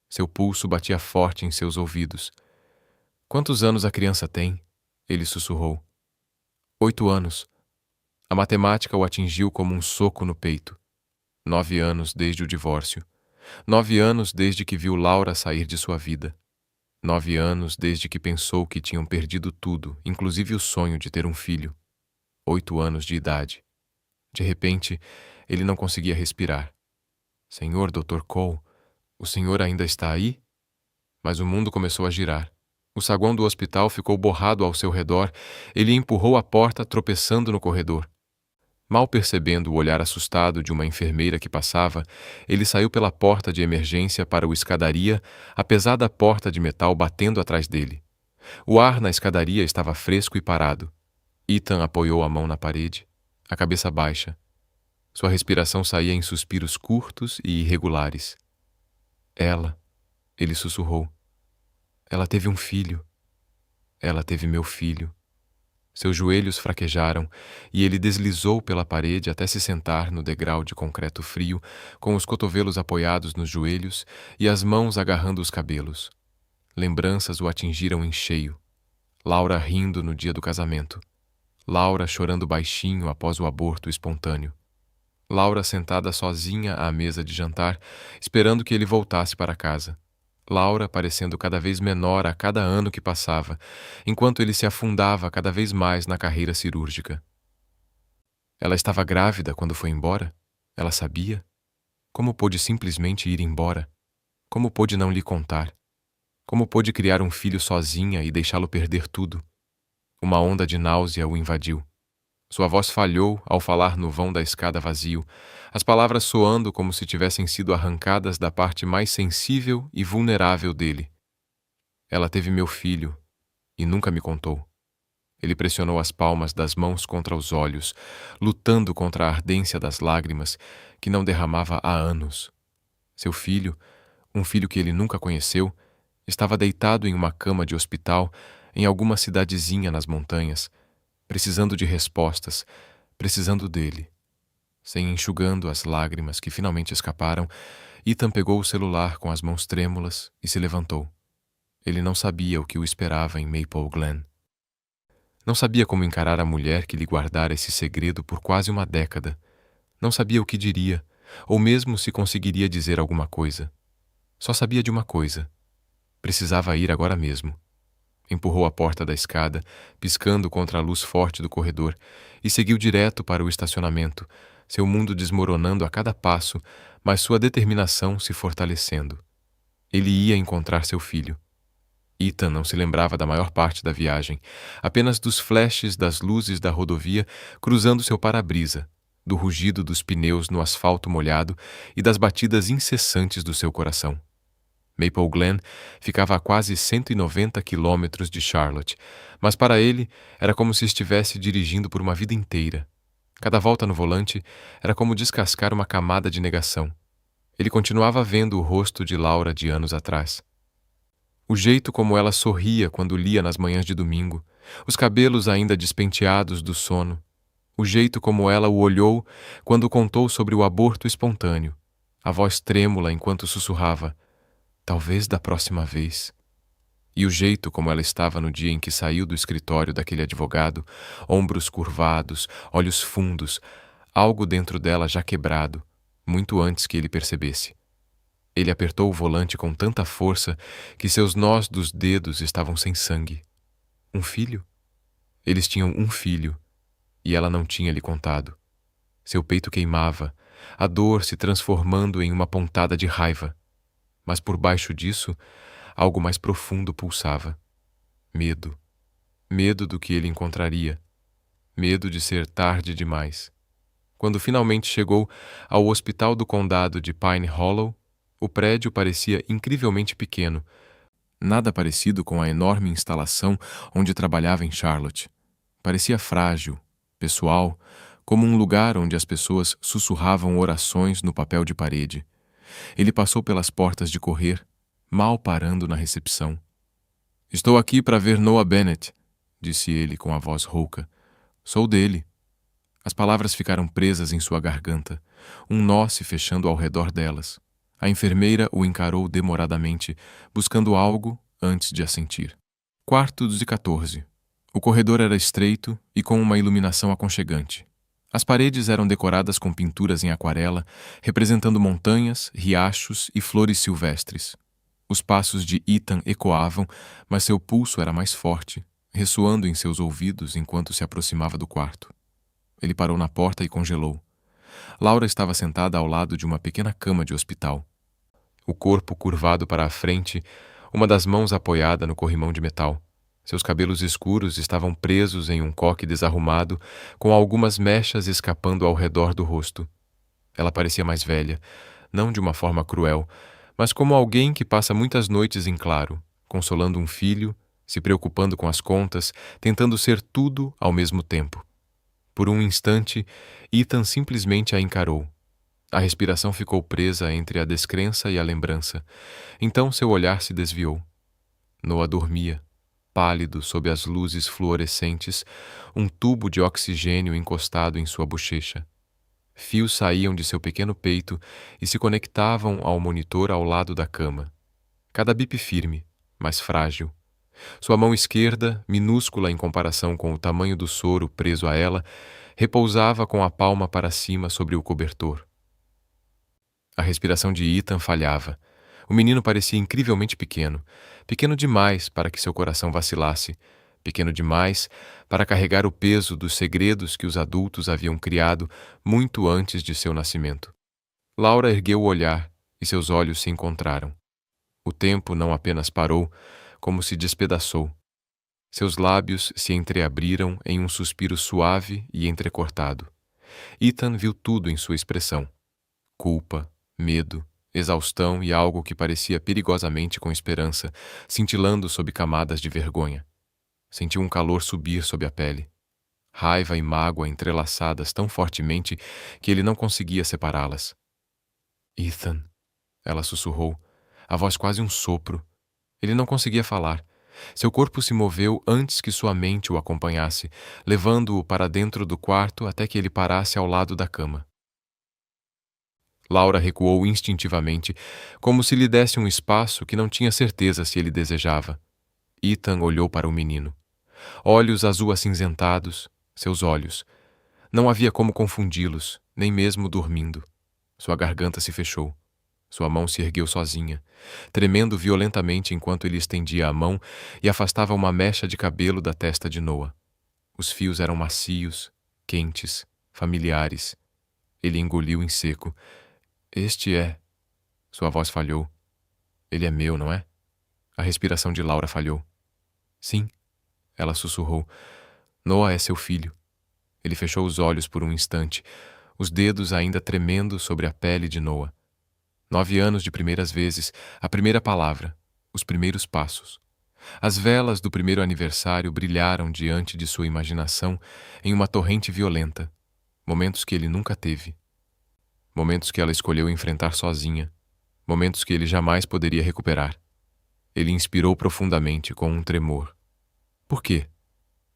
Seu pulso batia forte em seus ouvidos. "Quantos anos a criança tem?" Ele sussurrou. 8 anos. A matemática o atingiu como um soco no peito. 9 anos desde o divórcio. 9 anos desde que viu Laura sair de sua vida. 9 anos desde que pensou que tinham perdido tudo, inclusive o sonho de ter um filho. 8 anos de idade. De repente, ele não conseguia respirar. "Senhor Dr. Cole, o senhor ainda está aí?" Mas o mundo começou a girar. O saguão do hospital ficou borrado ao seu redor. Ele empurrou a porta, tropeçando no corredor. Mal percebendo o olhar assustado de uma enfermeira que passava, ele saiu pela porta de emergência para a escadaria, a pesada porta de metal batendo atrás dele. O ar na escadaria estava fresco e parado. Ethan apoiou a mão na parede, a cabeça baixa. Sua respiração saía em suspiros curtos e irregulares. "Ela", ele sussurrou. "Ela teve um filho. Ela teve meu filho." Seus joelhos fraquejaram e ele deslizou pela parede até se sentar no degrau de concreto frio, com os cotovelos apoiados nos joelhos e as mãos agarrando os cabelos. Lembranças o atingiram em cheio. Laura rindo no dia do casamento. Laura chorando baixinho após o aborto espontâneo. Laura sentada sozinha à mesa de jantar, esperando que ele voltasse para casa. Laura parecendo cada vez menor a cada ano que passava, enquanto ele se afundava cada vez mais na carreira cirúrgica. Ela estava grávida quando foi embora? Ela sabia? Como pôde simplesmente ir embora? Como pôde não lhe contar? Como pôde criar um filho sozinha e deixá-lo perder tudo? Uma onda de náusea o invadiu. Sua voz falhou ao falar no vão da escada vazio, as palavras soando como se tivessem sido arrancadas da parte mais sensível e vulnerável dele. "Ela teve meu filho e nunca me contou." Ele pressionou as palmas das mãos contra os olhos, lutando contra a ardência das lágrimas que não derramava há anos. Seu filho, um filho que ele nunca conheceu, estava deitado em uma cama de hospital em alguma cidadezinha nas montanhas, precisando de respostas, precisando dele. Sem enxugando as lágrimas que finalmente escaparam, Ethan pegou o celular com as mãos trêmulas e se levantou. Ele não sabia o que o esperava em Maple Glen. Não sabia como encarar a mulher que lhe guardara esse segredo por quase uma década. Não sabia o que diria, ou mesmo se conseguiria dizer alguma coisa. Só sabia de uma coisa. Precisava ir agora mesmo. Empurrou a porta da escada, piscando contra a luz forte do corredor, e seguiu direto para o estacionamento, seu mundo desmoronando a cada passo, mas sua determinação se fortalecendo. Ele ia encontrar seu filho. Ethan não se lembrava da maior parte da viagem, apenas dos flashes das luzes da rodovia cruzando seu para-brisa, do rugido dos pneus no asfalto molhado e das batidas incessantes do seu coração. Maple Glen ficava a quase 190 quilômetros de Charlotte, mas para ele era como se estivesse dirigindo por uma vida inteira. Cada volta no volante era como descascar uma camada de negação. Ele continuava vendo o rosto de Laura de anos atrás. O jeito como ela sorria quando lia nas manhãs de domingo, os cabelos ainda despenteados do sono, o jeito como ela o olhou quando contou sobre o aborto espontâneo, a voz trêmula enquanto sussurrava: "Talvez da próxima vez." E o jeito como ela estava no dia em que saiu do escritório daquele advogado, ombros curvados, olhos fundos, algo dentro dela já quebrado, muito antes que ele percebesse. Ele apertou o volante com tanta força que seus nós dos dedos estavam sem sangue. Um filho? Eles tinham um filho, e ela não tinha lhe contado. Seu peito queimava, a dor se transformando em uma pontada de raiva. Mas por baixo disso, algo mais profundo pulsava. Medo. Medo do que ele encontraria. Medo de ser tarde demais. Quando finalmente chegou ao hospital do condado de Pine Hollow, o prédio parecia incrivelmente pequeno, nada parecido com a enorme instalação onde trabalhava em Charlotte. Parecia frágil, pessoal, como um lugar onde as pessoas sussurravam orações no papel de parede. Ele passou pelas portas de correr, mal parando na recepção. Estou aqui para ver Noah Bennett, disse ele com a voz rouca. Sou dele. As palavras ficaram presas em sua garganta, um nó se fechando ao redor delas. A enfermeira o encarou demoradamente, buscando algo antes de assentir. Quarto de 14. O corredor era estreito e com uma iluminação aconchegante. As paredes eram decoradas com pinturas em aquarela, representando montanhas, riachos e flores silvestres. Os passos de Ethan ecoavam, mas seu pulso era mais forte, ressoando em seus ouvidos enquanto se aproximava do quarto. Ele parou na porta e congelou. Laura estava sentada ao lado de uma pequena cama de hospital. O corpo curvado para a frente, uma das mãos apoiada no corrimão de metal. Seus cabelos escuros estavam presos em um coque desarrumado, com algumas mechas escapando ao redor do rosto. Ela parecia mais velha, não de uma forma cruel, mas como alguém que passa muitas noites em claro, consolando um filho, se preocupando com as contas, tentando ser tudo ao mesmo tempo. Por um instante, Ethan simplesmente a encarou. A respiração ficou presa entre a descrença e a lembrança. Então seu olhar se desviou. Noah dormia, pálido sob as luzes fluorescentes, um tubo de oxigênio encostado em sua bochecha. Fios saíam de seu pequeno peito e se conectavam ao monitor ao lado da cama. Cada bip firme, mas frágil. Sua mão esquerda, minúscula em comparação com o tamanho do soro preso a ela, repousava com a palma para cima sobre o cobertor. A respiração de Ethan falhava. O menino parecia incrivelmente pequeno, pequeno demais para que seu coração vacilasse, pequeno demais para carregar o peso dos segredos que os adultos haviam criado muito antes de seu nascimento. Laura ergueu o olhar e seus olhos se encontraram. O tempo não apenas parou, como se despedaçou. Seus lábios se entreabriram em um suspiro suave e entrecortado. Ethan viu tudo em sua expressão. Culpa, medo, exaustão e algo que parecia perigosamente com esperança, cintilando sob camadas de vergonha. Sentiu um calor subir sob a pele. Raiva e mágoa entrelaçadas tão fortemente que ele não conseguia separá-las. Ethan, ela sussurrou, a voz quase um sopro. Ele não conseguia falar. Seu corpo se moveu antes que sua mente o acompanhasse, levando-o para dentro do quarto até que ele parasse ao lado da cama. Laura recuou instintivamente, como se lhe desse um espaço que não tinha certeza se ele desejava. Ethan olhou para o menino. Olhos azul-acinzentados, seus olhos. Não havia como confundi-los, nem mesmo dormindo. Sua garganta se fechou. Sua mão se ergueu sozinha, tremendo violentamente enquanto ele estendia a mão e afastava uma mecha de cabelo da testa de Noah. Os fios eram macios, quentes, familiares. Ele engoliu em seco. Este é... Sua voz falhou. Ele é meu, não é? A respiração de Laura falhou. Sim, ela sussurrou. Noah é seu filho. Ele fechou os olhos por um instante, os dedos ainda tremendo sobre a pele de Noah. 9 anos de primeiras vezes, a primeira palavra, os primeiros passos. As velas do primeiro aniversário brilharam diante de sua imaginação em uma torrente violenta, momentos que ele nunca teve. Momentos que ela escolheu enfrentar sozinha, momentos que ele jamais poderia recuperar. Ele inspirou profundamente com um tremor. Por quê?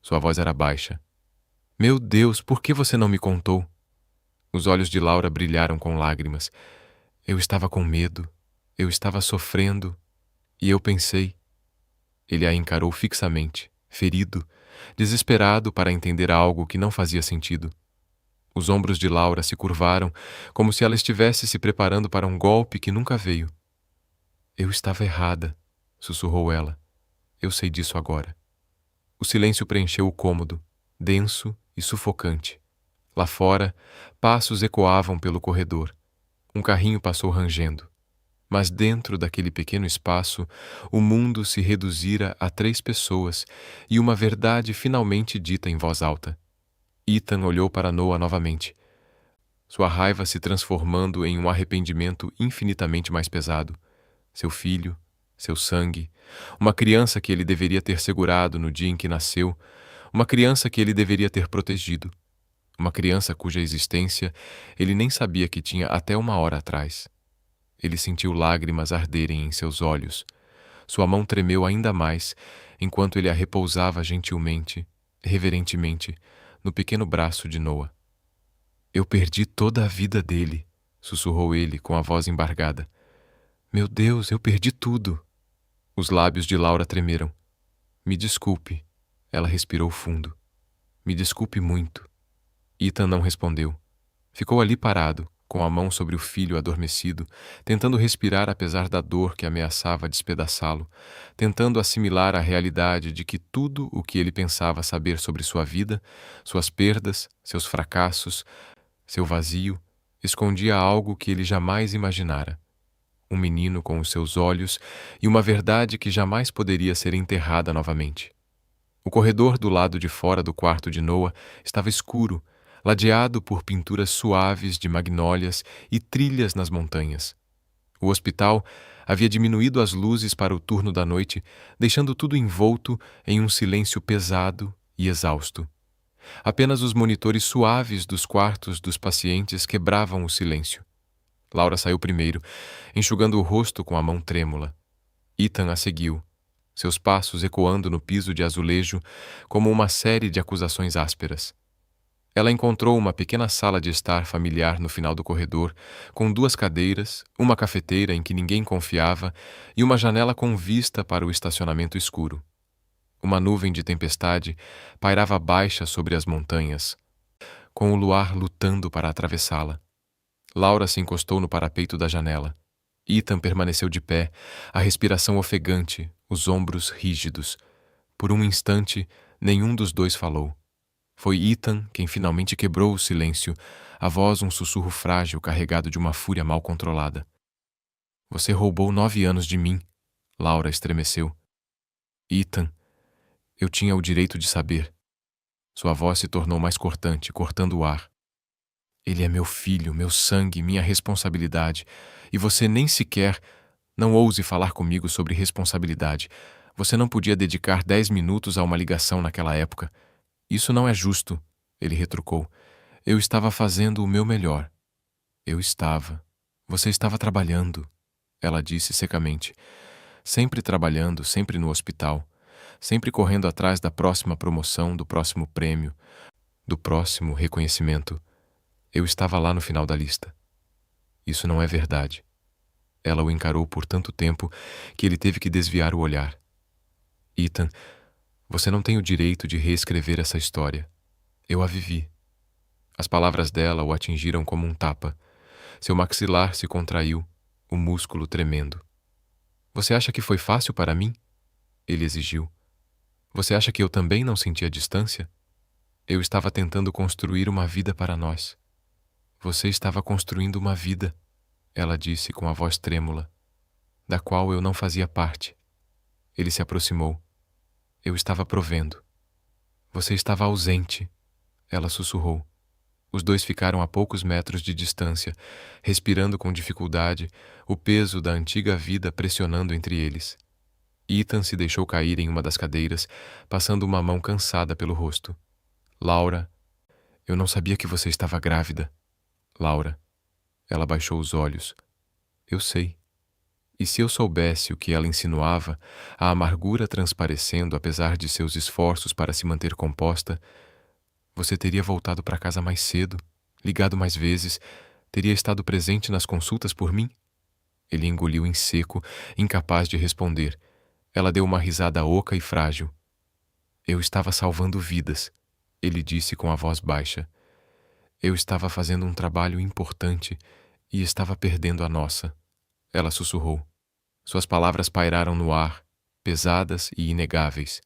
Sua voz era baixa. Meu Deus, por que você não me contou? Os olhos de Laura brilharam com lágrimas. Eu estava com medo, eu estava sofrendo, e eu pensei. Ele a encarou fixamente, ferido, desesperado para entender algo que não fazia sentido. Os ombros de Laura se curvaram, como se ela estivesse se preparando para um golpe que nunca veio. Eu estava errada, sussurrou ela. Eu sei disso agora. O silêncio preencheu o cômodo, denso e sufocante. Lá fora, passos ecoavam pelo corredor. Um carrinho passou rangendo. Mas dentro daquele pequeno espaço, o mundo se reduzira a 3 pessoas e uma verdade finalmente dita em voz alta. Ethan olhou para Noah novamente. Sua raiva se transformando em um arrependimento infinitamente mais pesado. Seu filho, seu sangue, uma criança que ele deveria ter segurado no dia em que nasceu, uma criança que ele deveria ter protegido. Uma criança cuja existência ele nem sabia que tinha até 1 hora atrás. Ele sentiu lágrimas arderem em seus olhos. Sua mão tremeu ainda mais, enquanto ele a repousava gentilmente, reverentemente, no pequeno braço de Noah. Eu perdi toda a vida dele, sussurrou ele com a voz embargada. Meu Deus, eu perdi tudo. Os lábios de Laura tremeram. Me desculpe. Ela respirou fundo. Me desculpe muito. Ethan não respondeu. Ficou ali parado, com a mão sobre o filho adormecido, tentando respirar apesar da dor que ameaçava despedaçá-lo, tentando assimilar a realidade de que tudo o que ele pensava saber sobre sua vida, suas perdas, seus fracassos, seu vazio, escondia algo que ele jamais imaginara. Um menino com os seus olhos e uma verdade que jamais poderia ser enterrada novamente. O corredor do lado de fora do quarto de Noah estava escuro, ladeado por pinturas suaves de magnólias e trilhas nas montanhas. O hospital havia diminuído as luzes para o turno da noite, deixando tudo envolto em um silêncio pesado e exausto. Apenas os monitores suaves dos quartos dos pacientes quebravam o silêncio. Laura saiu primeiro, enxugando o rosto com a mão trêmula. Ethan a seguiu, seus passos ecoando no piso de azulejo como uma série de acusações ásperas. Ela encontrou uma pequena sala de estar familiar no final do corredor, com 2 cadeiras, uma cafeteira em que ninguém confiava e uma janela com vista para o estacionamento escuro. Uma nuvem de tempestade pairava baixa sobre as montanhas, com o luar lutando para atravessá-la. Laura se encostou no parapeito da janela. Ethan permaneceu de pé, a respiração ofegante, os ombros rígidos. Por um instante, nenhum dos dois falou. Foi Ethan quem finalmente quebrou o silêncio, a voz um sussurro frágil carregado de uma fúria mal controlada. Você roubou 9 anos de mim, Laura estremeceu. Ethan, eu tinha o direito de saber. Sua voz se tornou mais cortante, cortando o ar. Ele é meu filho, meu sangue, minha responsabilidade. E você nem sequer... Não ouse falar comigo sobre responsabilidade. Você não podia dedicar 10 minutos a uma ligação naquela época. Isso não é justo, ele retrucou. Eu estava fazendo o meu melhor. Eu estava. Você estava trabalhando, ela disse secamente. Sempre trabalhando, sempre no hospital. Sempre correndo atrás da próxima promoção, do próximo prêmio, do próximo reconhecimento. Eu estava lá no final da lista. Isso não é verdade. Ela o encarou por tanto tempo que ele teve que desviar o olhar. Ethan, você não tem o direito de reescrever essa história. Eu a vivi. As palavras dela o atingiram como um tapa. Seu maxilar se contraiu, o músculo tremendo. Você acha que foi fácil para mim? Ele exigiu. Você acha que eu também não sentia distância? Eu estava tentando construir uma vida para nós. Você estava construindo uma vida, ela disse com a voz trêmula, da qual eu não fazia parte. Ele se aproximou. Eu estava provendo. Você estava ausente, ela sussurrou. Os dois ficaram a poucos metros de distância, respirando com dificuldade, o peso da antiga vida pressionando entre eles. Ethan se deixou cair em uma das cadeiras, passando uma mão cansada pelo rosto. Laura, eu não sabia que você estava grávida. Laura. Ela baixou os olhos. Eu sei. E se eu soubesse o que ela insinuava, a amargura transparecendo apesar de seus esforços para se manter composta, você teria voltado para casa mais cedo, ligado mais vezes, teria estado presente nas consultas por mim? Ele engoliu em seco, incapaz de responder. Ela deu uma risada oca e frágil. Eu estava salvando vidas, ele disse com a voz baixa. Eu estava fazendo um trabalho importante e estava perdendo a nossa. Ela sussurrou. Suas palavras pairaram no ar, pesadas e inegáveis.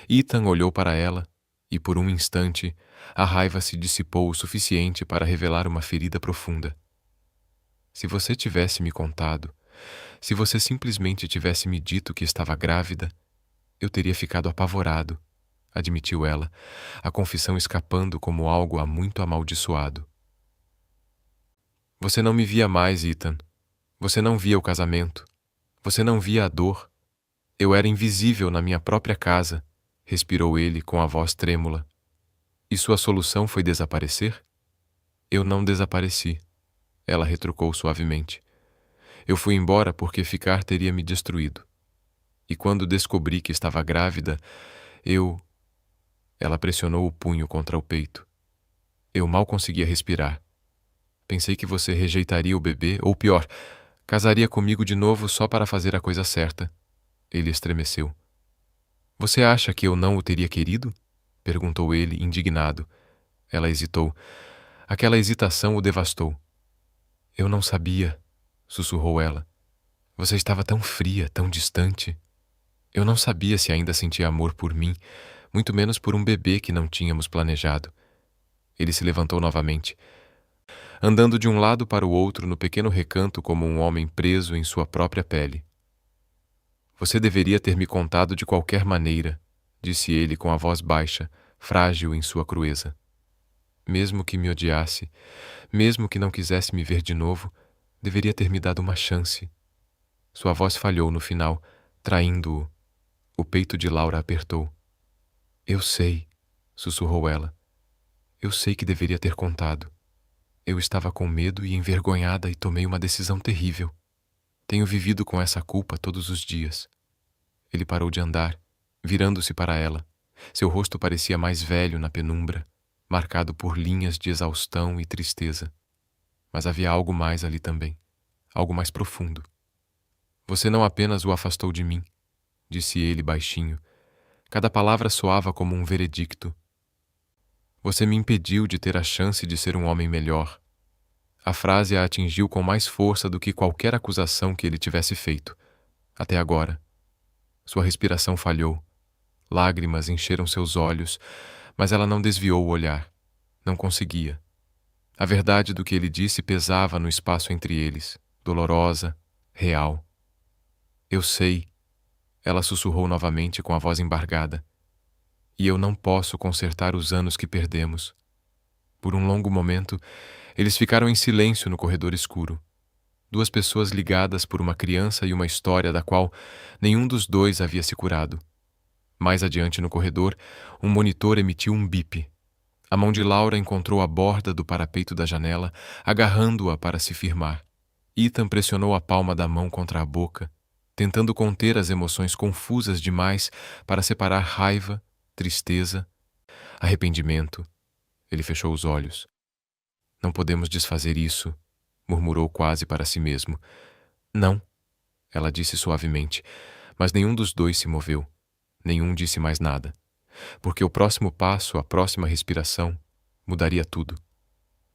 Ethan olhou para ela e, por um instante, a raiva se dissipou o suficiente para revelar uma ferida profunda. Se você tivesse me contado, se você simplesmente tivesse me dito que estava grávida, eu teria ficado apavorado, admitiu ela, a confissão escapando como algo há muito amaldiçoado. Você não me via mais, Ethan. Você não via o casamento. Você não via a dor. Eu era invisível na minha própria casa, respirou ele com a voz trêmula. E sua solução foi desaparecer? Eu não desapareci, ela retrucou suavemente. Eu fui embora porque ficar teria me destruído. E quando descobri que estava grávida, eu... Ela pressionou o punho contra o peito. Eu mal conseguia respirar. Pensei que você rejeitaria o bebê, ou pior, casaria comigo de novo só para fazer a coisa certa. Ele estremeceu. Você acha que eu não o teria querido? Perguntou ele, indignado. Ela hesitou. Aquela hesitação o devastou. Eu não sabia, sussurrou ela. Você estava tão fria, tão distante. Eu não sabia se ainda sentia amor por mim, muito menos por um bebê que não tínhamos planejado. Ele se levantou novamente, andando de um lado para o outro no pequeno recanto como um homem preso em sua própria pele. Você deveria ter me contado de qualquer maneira, disse ele com a voz baixa, frágil em sua crueza. Mesmo que me odiasse, mesmo que não quisesse me ver de novo, deveria ter me dado uma chance. Sua voz falhou no final, traindo-o. O peito de Laura apertou. Eu sei, sussurrou ela. Eu sei que deveria ter contado. Eu estava com medo e envergonhada e tomei uma decisão terrível. Tenho vivido com essa culpa todos os dias. Ele parou de andar, virando-se para ela. Seu rosto parecia mais velho na penumbra, marcado por linhas de exaustão e tristeza. Mas havia algo mais ali também, algo mais profundo. Você não apenas o afastou de mim, disse ele baixinho. Cada palavra soava como um veredicto. Você me impediu de ter a chance de ser um homem melhor. A frase a atingiu com mais força do que qualquer acusação que ele tivesse feito, até agora. Sua respiração falhou. Lágrimas encheram seus olhos, mas ela não desviou o olhar. Não conseguia. A verdade do que ele disse pesava no espaço entre eles, dolorosa, real. Eu sei, ela sussurrou novamente com a voz embargada. E eu não posso consertar os anos que perdemos. Por um longo momento, eles ficaram em silêncio no corredor escuro. Duas pessoas ligadas por uma criança e uma história da qual nenhum dos dois havia se curado. Mais adiante no corredor, um monitor emitiu um bip. A mão de Laura encontrou a borda do parapeito da janela, agarrando-a para se firmar. Ethan pressionou a palma da mão contra a boca, tentando conter as emoções confusas demais para separar raiva, tristeza, arrependimento. Ele fechou os olhos. Não podemos desfazer isso, murmurou quase para si mesmo. Não, ela disse suavemente, mas nenhum dos dois se moveu. Nenhum disse mais nada, porque o próximo passo, a próxima respiração, mudaria tudo.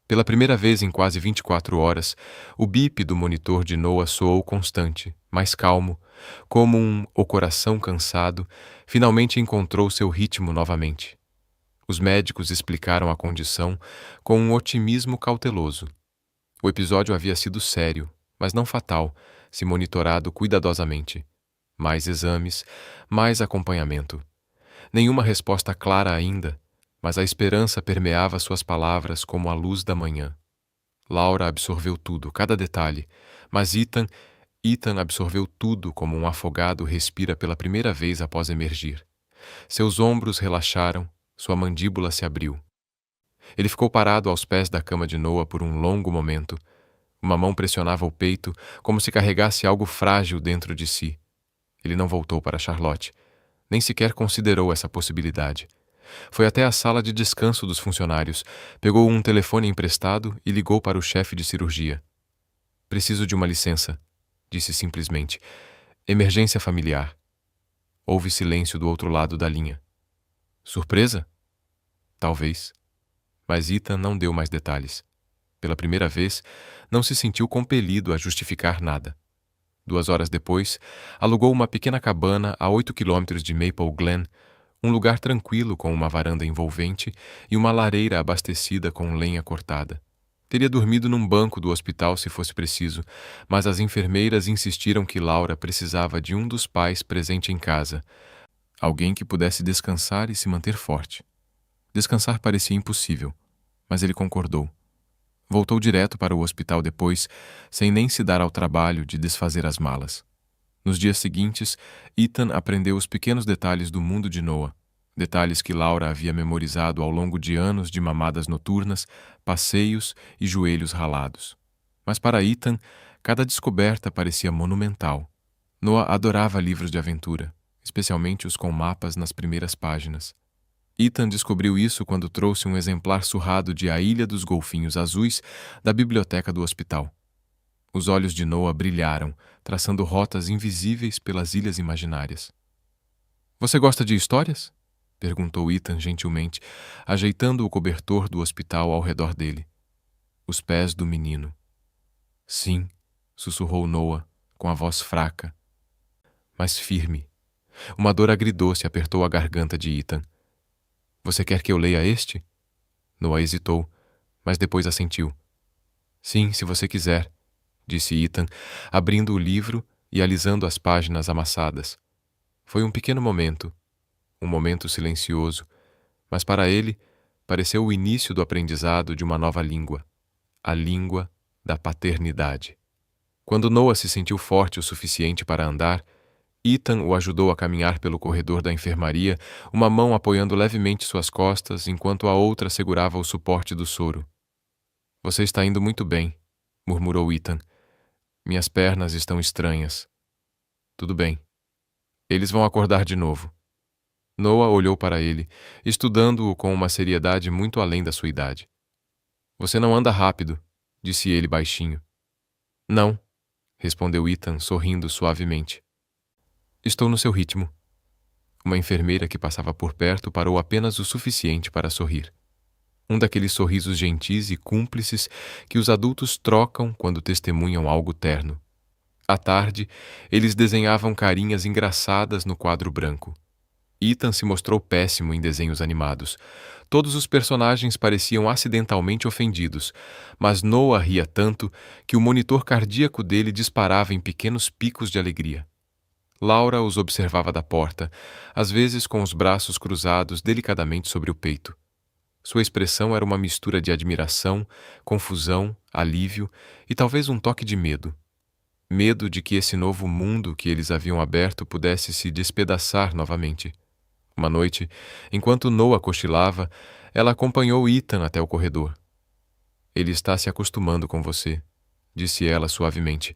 Pela primeira vez em quase 24 horas, o bip do monitor de Noah soou constante, mais calmo, como o coração cansado, finalmente encontrou seu ritmo novamente. Os médicos explicaram a condição com um otimismo cauteloso. O episódio havia sido sério, mas não fatal, se monitorado cuidadosamente. Mais exames, mais acompanhamento. Nenhuma resposta clara ainda, mas a esperança permeava suas palavras como a luz da manhã. Laura absorveu tudo, cada detalhe, mas Ethan absorveu tudo como um afogado respira pela primeira vez após emergir. Seus ombros relaxaram, sua mandíbula se abriu. Ele ficou parado aos pés da cama de Noah por um longo momento. Uma mão pressionava o peito, como se carregasse algo frágil dentro de si. Ele não voltou para Charlotte. Nem sequer considerou essa possibilidade. Foi até a sala de descanso dos funcionários, pegou um telefone emprestado e ligou para o chefe de cirurgia. Preciso de uma licença, disse simplesmente. Emergência familiar. Houve silêncio do outro lado da linha. Surpresa? Talvez. Mas Ethan não deu mais detalhes. Pela primeira vez, não se sentiu compelido a justificar nada. 2 horas depois, alugou uma pequena cabana a 8 quilômetros de Maple Glen, um lugar tranquilo com uma varanda envolvente e uma lareira abastecida com lenha cortada. Teria dormido num banco do hospital se fosse preciso, mas as enfermeiras insistiram que Laura precisava de um dos pais presente em casa, alguém que pudesse descansar e se manter forte. Descansar parecia impossível, mas ele concordou. Voltou direto para o hospital depois, sem nem se dar ao trabalho de desfazer as malas. Nos dias seguintes, Ethan aprendeu os pequenos detalhes do mundo de Noah, detalhes que Laura havia memorizado ao longo de anos de mamadas noturnas, passeios e joelhos ralados. Mas para Ethan, cada descoberta parecia monumental. Noah adorava livros de aventura, especialmente os com mapas nas primeiras páginas. Ethan descobriu isso quando trouxe um exemplar surrado de A Ilha dos Golfinhos Azuis da biblioteca do hospital. Os olhos de Noah brilharam, traçando rotas invisíveis pelas ilhas imaginárias. Você gosta de histórias? Perguntou Ethan gentilmente, ajeitando o cobertor do hospital ao redor dele. Os pés do menino. Sim, sussurrou Noah, com a voz fraca, mas firme. Uma dor agridoce apertou a garganta de Ethan. Você quer que eu leia este? Noah hesitou, mas depois assentiu. Sim, se você quiser, disse Ethan, abrindo o livro e alisando as páginas amassadas. Foi um pequeno momento, um momento silencioso, mas para ele pareceu o início do aprendizado de uma nova língua, a língua da paternidade. Quando Noah se sentiu forte o suficiente para andar, Ethan o ajudou a caminhar pelo corredor da enfermaria, uma mão apoiando levemente suas costas, enquanto a outra segurava o suporte do soro. Você está indo muito bem, murmurou Ethan. Minhas pernas estão estranhas. Tudo bem. Eles vão acordar de novo. Noah olhou para ele, estudando-o com uma seriedade muito além da sua idade. Você não anda rápido, disse ele baixinho. Não, respondeu Ethan, sorrindo suavemente. Estou no seu ritmo. Uma enfermeira que passava por perto parou apenas o suficiente para sorrir. Um daqueles sorrisos gentis e cúmplices que os adultos trocam quando testemunham algo terno. À tarde, eles desenhavam carinhas engraçadas no quadro branco. Ethan se mostrou péssimo em desenhos animados. Todos os personagens pareciam acidentalmente ofendidos, mas Noah ria tanto que o monitor cardíaco dele disparava em pequenos picos de alegria. Laura os observava da porta, às vezes com os braços cruzados delicadamente sobre o peito. Sua expressão era uma mistura de admiração, confusão, alívio e talvez um toque de medo. Medo de que esse novo mundo que eles haviam aberto pudesse se despedaçar novamente. Uma noite, enquanto Noah cochilava, ela acompanhou Ethan até o corredor. Ele está se acostumando com você, disse ela suavemente.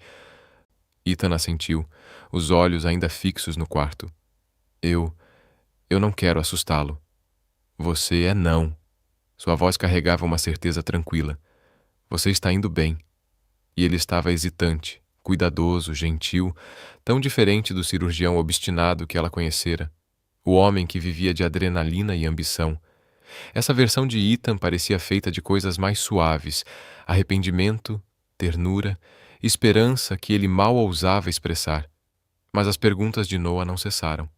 Ethan assentiu, os olhos ainda fixos no quarto. Eu não quero assustá-lo. Você é não. Sua voz carregava uma certeza tranquila. Você está indo bem. E ele estava hesitante, cuidadoso, gentil, tão diferente do cirurgião obstinado que ela conhecera. O homem que vivia de adrenalina e ambição. Essa versão de Ethan parecia feita de coisas mais suaves, arrependimento, ternura, esperança que ele mal ousava expressar. Mas as perguntas de Noah não cessaram.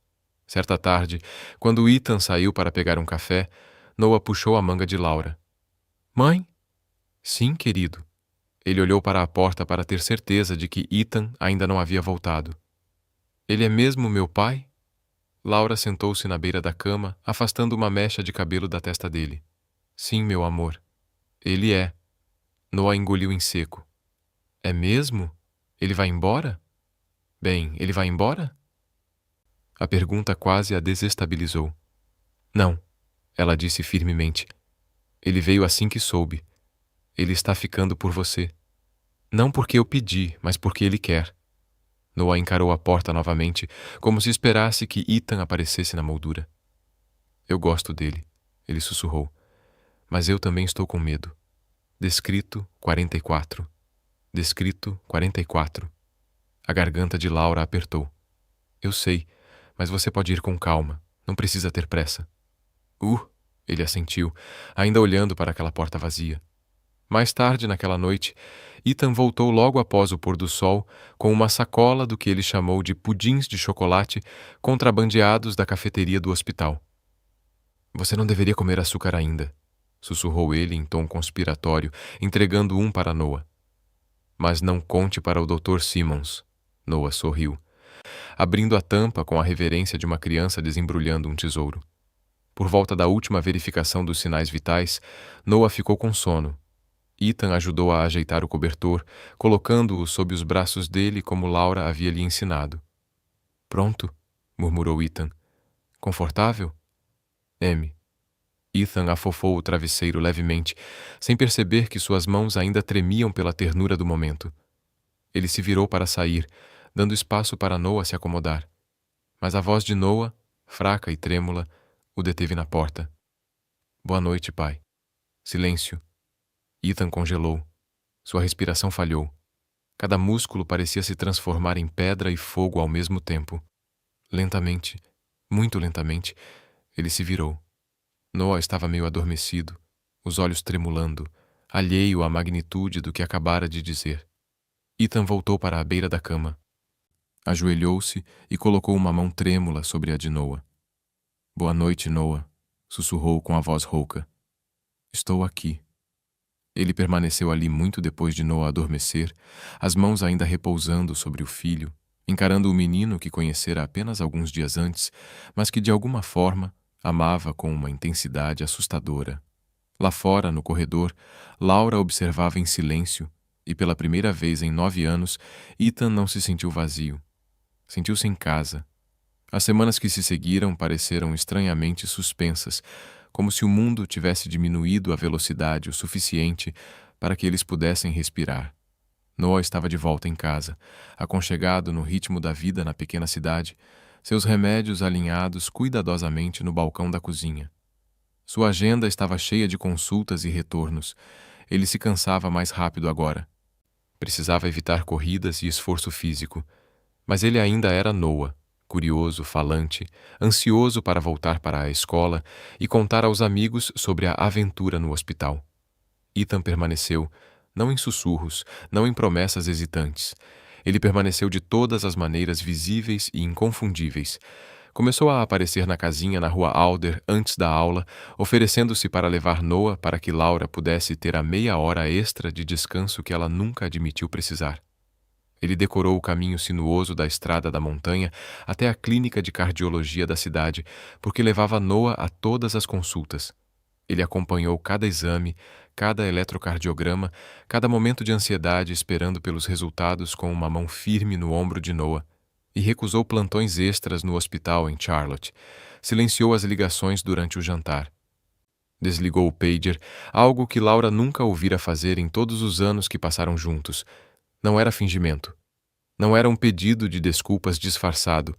Certa tarde, quando Ethan saiu para pegar um café, Noah puxou a manga de Laura. Mãe? Sim, querido. Ele olhou para a porta para ter certeza de que Ethan ainda não havia voltado. Ele é mesmo meu pai? Laura sentou-se na beira da cama, afastando uma mecha de cabelo da testa dele. Sim, meu amor. Ele é. Noah engoliu em seco. É mesmo? Ele vai embora? Bem, ele vai embora? A pergunta quase a desestabilizou. Não, ela disse firmemente. Ele veio assim que soube. Ele está ficando por você. Não porque eu pedi, mas porque ele quer. Noah encarou a porta novamente, como se esperasse que Ethan aparecesse na moldura. Eu gosto dele, ele sussurrou. Mas eu também estou com medo. Descrito 44. Descrito 44. A garganta de Laura apertou. Eu sei, mas você pode ir com calma. Não precisa ter pressa. Ele assentiu, ainda olhando para aquela porta vazia. Mais tarde naquela noite, Ethan voltou logo após o pôr do sol com uma sacola do que ele chamou de pudins de chocolate contrabandeados da cafeteria do hospital. Você não deveria comer açúcar ainda, sussurrou ele em tom conspiratório, entregando um para Noah. Mas não conte para o Dr. Simmons. Noah sorriu, abrindo a tampa com a reverência de uma criança desembrulhando um tesouro. Por volta da última verificação dos sinais vitais, Noah ficou com sono. Ethan ajudou a ajeitar o cobertor, colocando-o sob os braços dele como Laura havia lhe ensinado. Pronto, murmurou Ethan. Confortável? M. Ethan afofou o travesseiro levemente, sem perceber que suas mãos ainda tremiam pela ternura do momento. Ele se virou para sair, dando espaço para Noah se acomodar. Mas a voz de Noah, fraca e trêmula, o deteve na porta. Boa noite, pai. Silêncio. Ethan congelou. Sua respiração falhou. Cada músculo parecia se transformar em pedra e fogo ao mesmo tempo. Lentamente, muito lentamente, ele se virou. Noah estava meio adormecido, os olhos tremulando, alheio à magnitude do que acabara de dizer. Ethan voltou para a beira da cama. Ajoelhou-se e colocou uma mão trêmula sobre a de Noah. Boa noite, Noah, sussurrou com a voz rouca. Estou aqui. Ele permaneceu ali muito depois de Noah adormecer, as mãos ainda repousando sobre o filho, encarando o menino que conhecera apenas alguns dias antes, mas que de alguma forma amava com uma intensidade assustadora. Lá fora, no corredor, Laura observava em silêncio, e pela primeira vez em 9 anos, Ethan não se sentiu vazio. Sentiu-se em casa. As semanas que se seguiram pareceram estranhamente suspensas, como se o mundo tivesse diminuído a velocidade o suficiente para que eles pudessem respirar. Noah estava de volta em casa, aconchegado no ritmo da vida na pequena cidade, seus remédios alinhados cuidadosamente no balcão da cozinha. Sua agenda estava cheia de consultas e retornos. Ele se cansava mais rápido agora. Precisava evitar corridas e esforço físico. Mas ele ainda era Noah, curioso, falante, ansioso para voltar para a escola e contar aos amigos sobre a aventura no hospital. Ethan permaneceu, não em sussurros, não em promessas hesitantes. Ele permaneceu de todas as maneiras visíveis e inconfundíveis. Começou a aparecer na casinha na rua Alder antes da aula, oferecendo-se para levar Noah para que Laura pudesse ter a meia hora extra de descanso que ela nunca admitiu precisar. Ele decorou o caminho sinuoso da estrada da montanha até a clínica de cardiologia da cidade, porque levava Noah a todas as consultas. Ele acompanhou cada exame, cada eletrocardiograma, cada momento de ansiedade esperando pelos resultados com uma mão firme no ombro de Noah, e recusou plantões extras no hospital em Charlotte. Silenciou as ligações durante o jantar. Desligou o pager, algo que Laura nunca ouvira fazer em todos os anos que passaram juntos. Não era fingimento. Não era um pedido de desculpas disfarçado.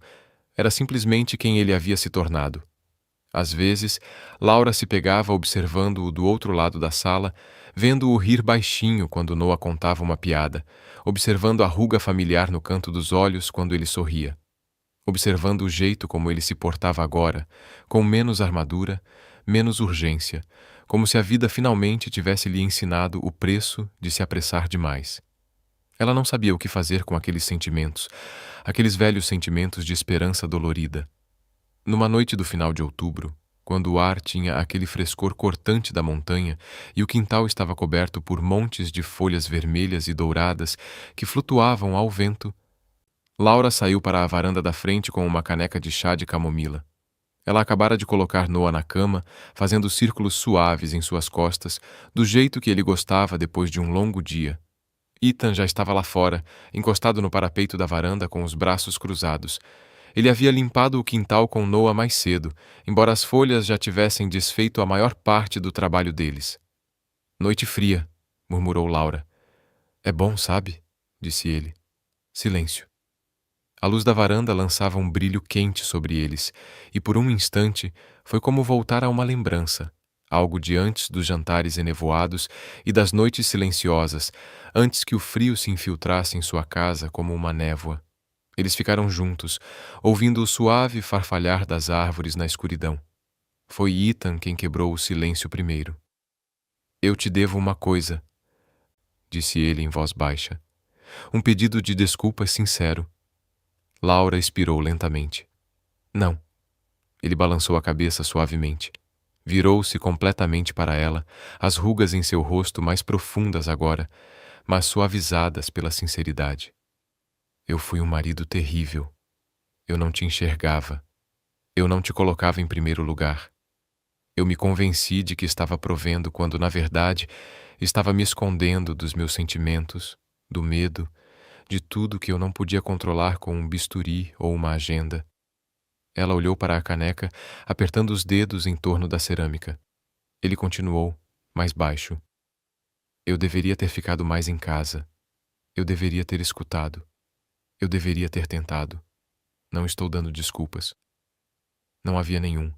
Era simplesmente quem ele havia se tornado. Às vezes, Laura se pegava observando-o do outro lado da sala, vendo-o rir baixinho quando Noah contava uma piada, observando a ruga familiar no canto dos olhos quando ele sorria, observando o jeito como ele se portava agora, com menos armadura, menos urgência, como se a vida finalmente tivesse lhe ensinado o preço de se apressar demais. Ela não sabia o que fazer com aqueles sentimentos, aqueles velhos sentimentos de esperança dolorida. Numa noite do final de outubro, quando o ar tinha aquele frescor cortante da montanha e o quintal estava coberto por montes de folhas vermelhas e douradas que flutuavam ao vento, Laura saiu para a varanda da frente com uma caneca de chá de camomila. Ela acabara de colocar Noah na cama, fazendo círculos suaves em suas costas, do jeito que ele gostava depois de um longo dia. Ethan já estava lá fora, encostado no parapeito da varanda com os braços cruzados. Ele havia limpado o quintal com Noah mais cedo, embora as folhas já tivessem desfeito a maior parte do trabalho deles. Noite fria, murmurou Laura. É bom, sabe? Disse ele. Silêncio. A luz da varanda lançava um brilho quente sobre eles, e por um instante foi como voltar a uma lembrança, algo de antes dos jantares enevoados e das noites silenciosas, antes que o frio se infiltrasse em sua casa como uma névoa. Eles ficaram juntos, ouvindo o suave farfalhar das árvores na escuridão. Foi Ethan quem quebrou o silêncio primeiro. Eu te devo uma coisa, disse ele em voz baixa. Um pedido de desculpas sincero. Laura expirou lentamente. Não. Ele balançou a cabeça suavemente. Virou-se completamente para ela, as rugas em seu rosto mais profundas agora, mas suavizadas pela sinceridade. Eu fui um marido terrível. Eu não te enxergava. Eu não te colocava em primeiro lugar. Eu me convenci de que estava provendo quando, na verdade, estava me escondendo dos meus sentimentos, do medo, de tudo que eu não podia controlar com um bisturi ou uma agenda. Ela olhou para a caneca, apertando os dedos em torno da cerâmica. Ele continuou, mais baixo. Eu deveria ter ficado mais em casa. Eu deveria ter escutado. Eu deveria ter tentado. Não estou dando desculpas. Não havia nenhum.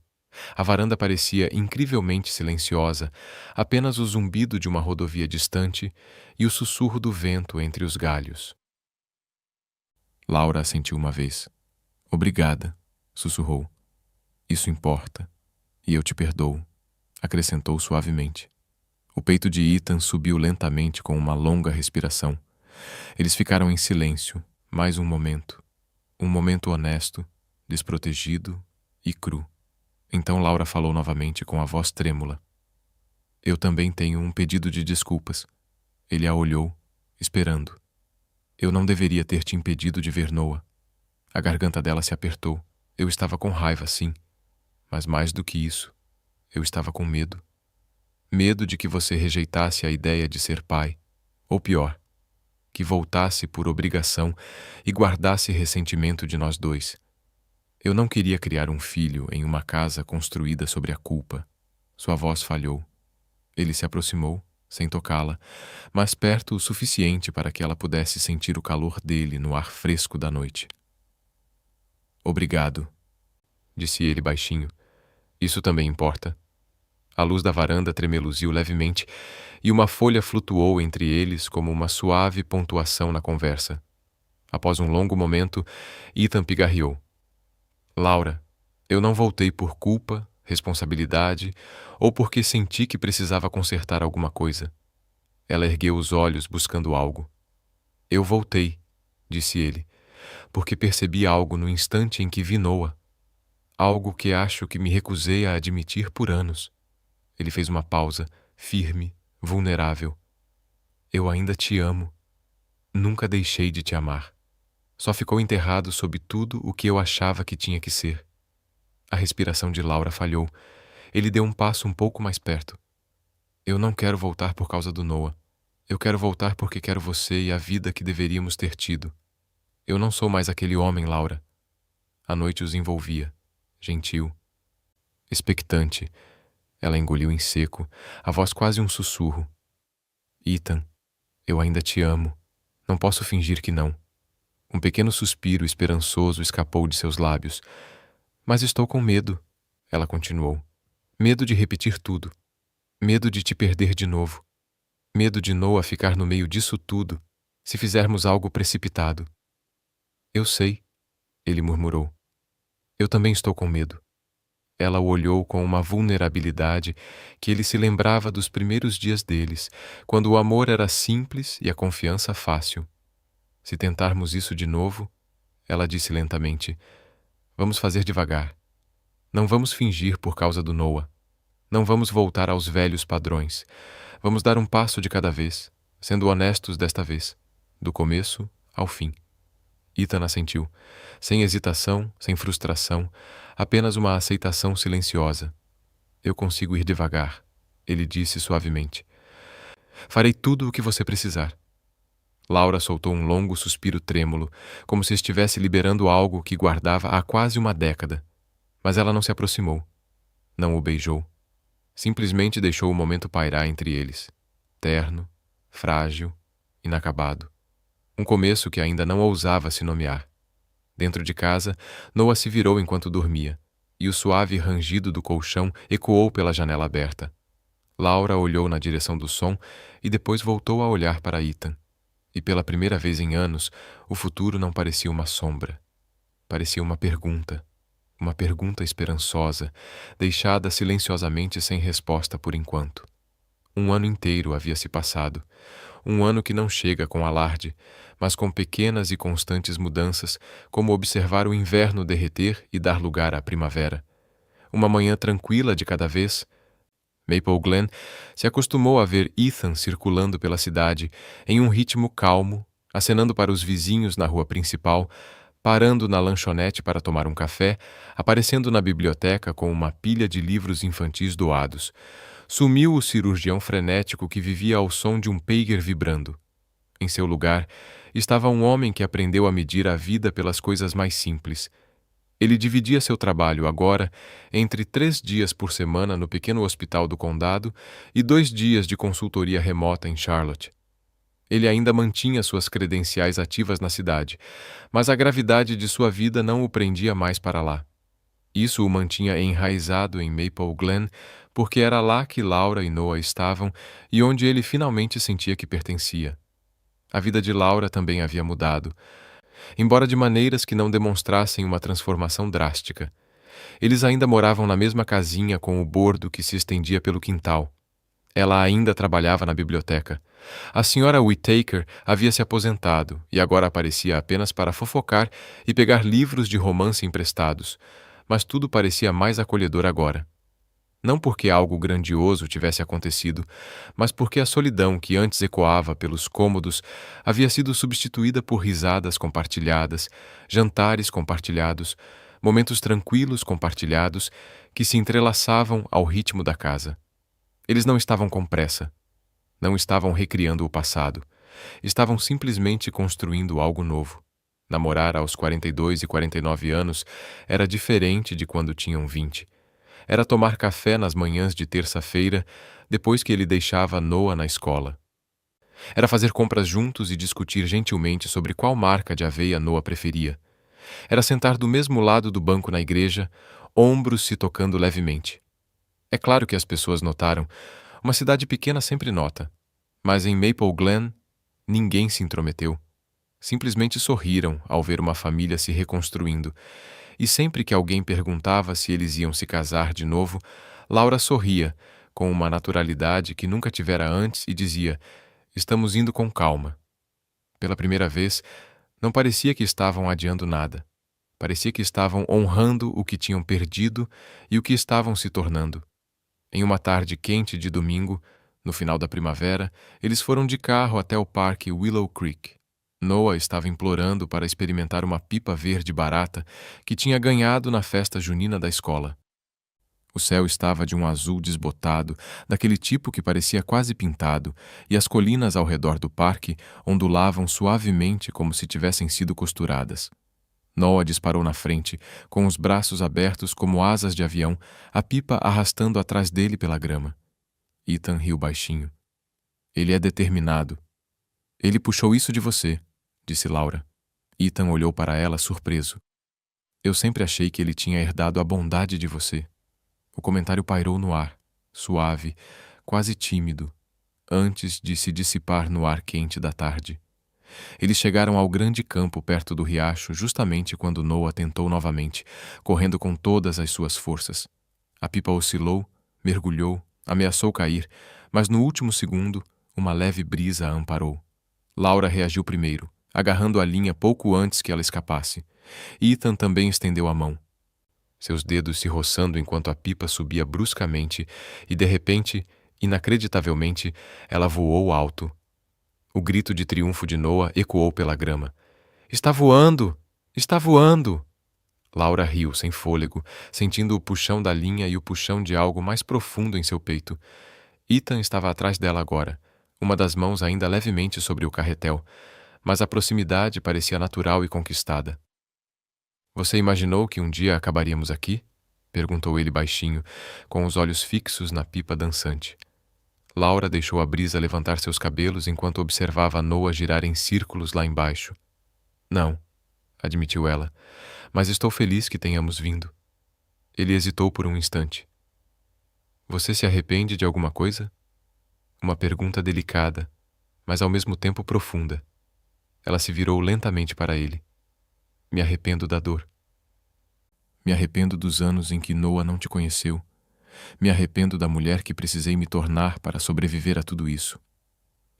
A varanda parecia incrivelmente silenciosa, apenas o zumbido de uma rodovia distante e o sussurro do vento entre os galhos. Laura assentiu uma vez. Obrigada, sussurrou. Isso importa. E eu te perdoo, acrescentou suavemente. O peito de Ethan subiu lentamente com uma longa respiração. Eles ficaram em silêncio, mais um momento. Um momento honesto, desprotegido e cru. Então Laura falou novamente com a voz trêmula. Eu também tenho um pedido de desculpas. Ele a olhou, esperando. Eu não deveria ter te impedido de ver Noah. A garganta dela se apertou. Eu estava com raiva, sim. Mas mais do que isso, eu estava com medo. Medo de que você rejeitasse a ideia de ser pai. Ou pior, que voltasse por obrigação e guardasse ressentimento de nós dois. Eu não queria criar um filho em uma casa construída sobre a culpa. Sua voz falhou. Ele se aproximou, sem tocá-la, mas perto o suficiente para que ela pudesse sentir o calor dele no ar fresco da noite. Obrigado, disse ele baixinho. Isso também importa. A luz da varanda tremeluziu levemente e uma folha flutuou entre eles como uma suave pontuação na conversa. Após um longo momento, Ethan pigarreou. Laura, eu não voltei por culpa, responsabilidade ou porque senti que precisava consertar alguma coisa. Ela ergueu os olhos buscando algo. Eu voltei, disse ele, porque percebi algo no instante em que vi Noah. Algo que acho que me recusei a admitir por anos. Ele fez uma pausa, firme, vulnerável. Eu ainda te amo. Nunca deixei de te amar. Só ficou enterrado sob tudo o que eu achava que tinha que ser. A respiração de Laura falhou. Ele deu um passo um pouco mais perto. Eu não quero voltar por causa do Noah. Eu quero voltar porque quero você e a vida que deveríamos ter tido. Eu não sou mais aquele homem, Laura. A noite os envolvia, gentil, expectante. Ela engoliu em seco, a voz quase um sussurro. Ethan, eu ainda te amo. Não posso fingir que não. Um pequeno suspiro esperançoso escapou de seus lábios. Mas estou com medo, ela continuou. Medo de repetir tudo. Medo de te perder de novo. Medo de Noah ficar no meio disso tudo, se fizermos algo precipitado. Eu sei, ele murmurou. Eu também estou com medo. Ela o olhou com uma vulnerabilidade que ele se lembrava dos primeiros dias deles, quando o amor era simples e a confiança fácil. Se tentarmos isso de novo, ela disse lentamente, vamos fazer devagar. Não vamos fingir por causa do Noah. Não vamos voltar aos velhos padrões. Vamos dar um passo de cada vez, sendo honestos desta vez, do começo ao fim. Ethan assentiu, sem hesitação, sem frustração, apenas uma aceitação silenciosa. Eu consigo ir devagar, ele disse suavemente. Farei tudo o que você precisar. Laura soltou um longo suspiro trêmulo, como se estivesse liberando algo que guardava há quase uma década. Mas ela não se aproximou. Não o beijou. Simplesmente deixou o momento pairar entre eles. Terno, frágil, inacabado. Um começo que ainda não ousava se nomear. Dentro de casa, Noah se virou enquanto dormia, e o suave rangido do colchão ecoou pela janela aberta. Laura olhou na direção do som e depois voltou a olhar para Ethan. E pela primeira vez em anos, o futuro não parecia uma sombra. Parecia uma pergunta esperançosa, deixada silenciosamente sem resposta por enquanto. Um ano inteiro havia se passado, um ano que não chega com alarde, mas com pequenas e constantes mudanças, como observar o inverno derreter e dar lugar à primavera. Uma manhã tranquila de cada vez. Maple Glen se acostumou a ver Ethan circulando pela cidade em um ritmo calmo, acenando para os vizinhos na rua principal, parando na lanchonete para tomar um café, aparecendo na biblioteca com uma pilha de livros infantis doados. Sumiu o cirurgião frenético que vivia ao som de um pager vibrando. Em seu lugar, estava um homem que aprendeu a medir a vida pelas coisas mais simples. Ele dividia seu trabalho agora entre 3 dias por semana no pequeno hospital do condado e 2 dias de consultoria remota em Charlotte. Ele ainda mantinha suas credenciais ativas na cidade, mas a gravidade de sua vida não o prendia mais para lá. Isso o mantinha enraizado em Maple Glen, porque era lá que Laura e Noah estavam e onde ele finalmente sentia que pertencia. A vida de Laura também havia mudado, embora de maneiras que não demonstrassem uma transformação drástica. Eles ainda moravam na mesma casinha com o bordo que se estendia pelo quintal. Ela ainda trabalhava na biblioteca. A senhora Whittaker havia se aposentado e agora aparecia apenas para fofocar e pegar livros de romance emprestados, mas tudo parecia mais acolhedor agora. Não porque algo grandioso tivesse acontecido, mas porque a solidão que antes ecoava pelos cômodos havia sido substituída por risadas compartilhadas, jantares compartilhados, momentos tranquilos compartilhados que se entrelaçavam ao ritmo da casa. Eles não estavam com pressa. Não estavam recriando o passado. Estavam simplesmente construindo algo novo. Namorar aos 42 e 49 anos era diferente de quando tinham 20. Era tomar café nas manhãs de terça-feira, depois que ele deixava Noah na escola. Era fazer compras juntos e discutir gentilmente sobre qual marca de aveia Noah preferia. Era sentar do mesmo lado do banco na igreja, ombros se tocando levemente. É claro que as pessoas notaram. Uma cidade pequena sempre nota. Mas em Maple Glen, ninguém se intrometeu. Simplesmente sorriram ao ver uma família se reconstruindo. E sempre que alguém perguntava se eles iam se casar de novo, Laura sorria, com uma naturalidade que nunca tivera antes, e dizia: "Estamos indo com calma." Pela primeira vez, não parecia que estavam adiando nada. Parecia que estavam honrando o que tinham perdido e o que estavam se tornando. Em uma tarde quente de domingo, no final da primavera, eles foram de carro até o parque Willow Creek. Noah estava implorando para experimentar uma pipa verde barata que tinha ganhado na festa junina da escola. O céu estava de um azul desbotado, daquele tipo que parecia quase pintado, e as colinas ao redor do parque ondulavam suavemente como se tivessem sido costuradas. Noah disparou na frente, com os braços abertos como asas de avião, a pipa arrastando atrás dele pela grama. Ethan riu baixinho. "Ele é determinado." "Ele puxou isso de você," disse Laura. Ethan olhou para ela surpreso. "Eu sempre achei que ele tinha herdado a bondade de você." O comentário pairou no ar, suave, quase tímido, antes de se dissipar no ar quente da tarde. Eles chegaram ao grande campo perto do riacho justamente quando Noah tentou novamente, correndo com todas as suas forças. A pipa oscilou, mergulhou, ameaçou cair, mas no último segundo, uma leve brisa a amparou. Laura reagiu primeiro, agarrando a linha pouco antes que ela escapasse. Ethan também estendeu a mão. Seus dedos se roçando enquanto a pipa subia bruscamente e, de repente, inacreditavelmente, ela voou alto. O grito de triunfo de Noah ecoou pela grama. "Está voando! Está voando!" Laura riu, sem fôlego, sentindo o puxão da linha e o puxão de algo mais profundo em seu peito. Ethan estava atrás dela agora, uma das mãos ainda levemente sobre o carretel, mas a proximidade parecia natural e conquistada. "Você imaginou que um dia acabaríamos aqui?" perguntou ele baixinho, com os olhos fixos na pipa dançante. Laura deixou a brisa levantar seus cabelos enquanto observava Noah girar em círculos lá embaixo. "Não," admitiu ela, "mas estou feliz que tenhamos vindo." Ele hesitou por um instante. "Você se arrepende de alguma coisa?" Uma pergunta delicada, mas ao mesmo tempo profunda. Ela se virou lentamente para ele. "Me arrependo da dor. Me arrependo dos anos em que Noah não te conheceu. Me arrependo da mulher que precisei me tornar para sobreviver a tudo isso."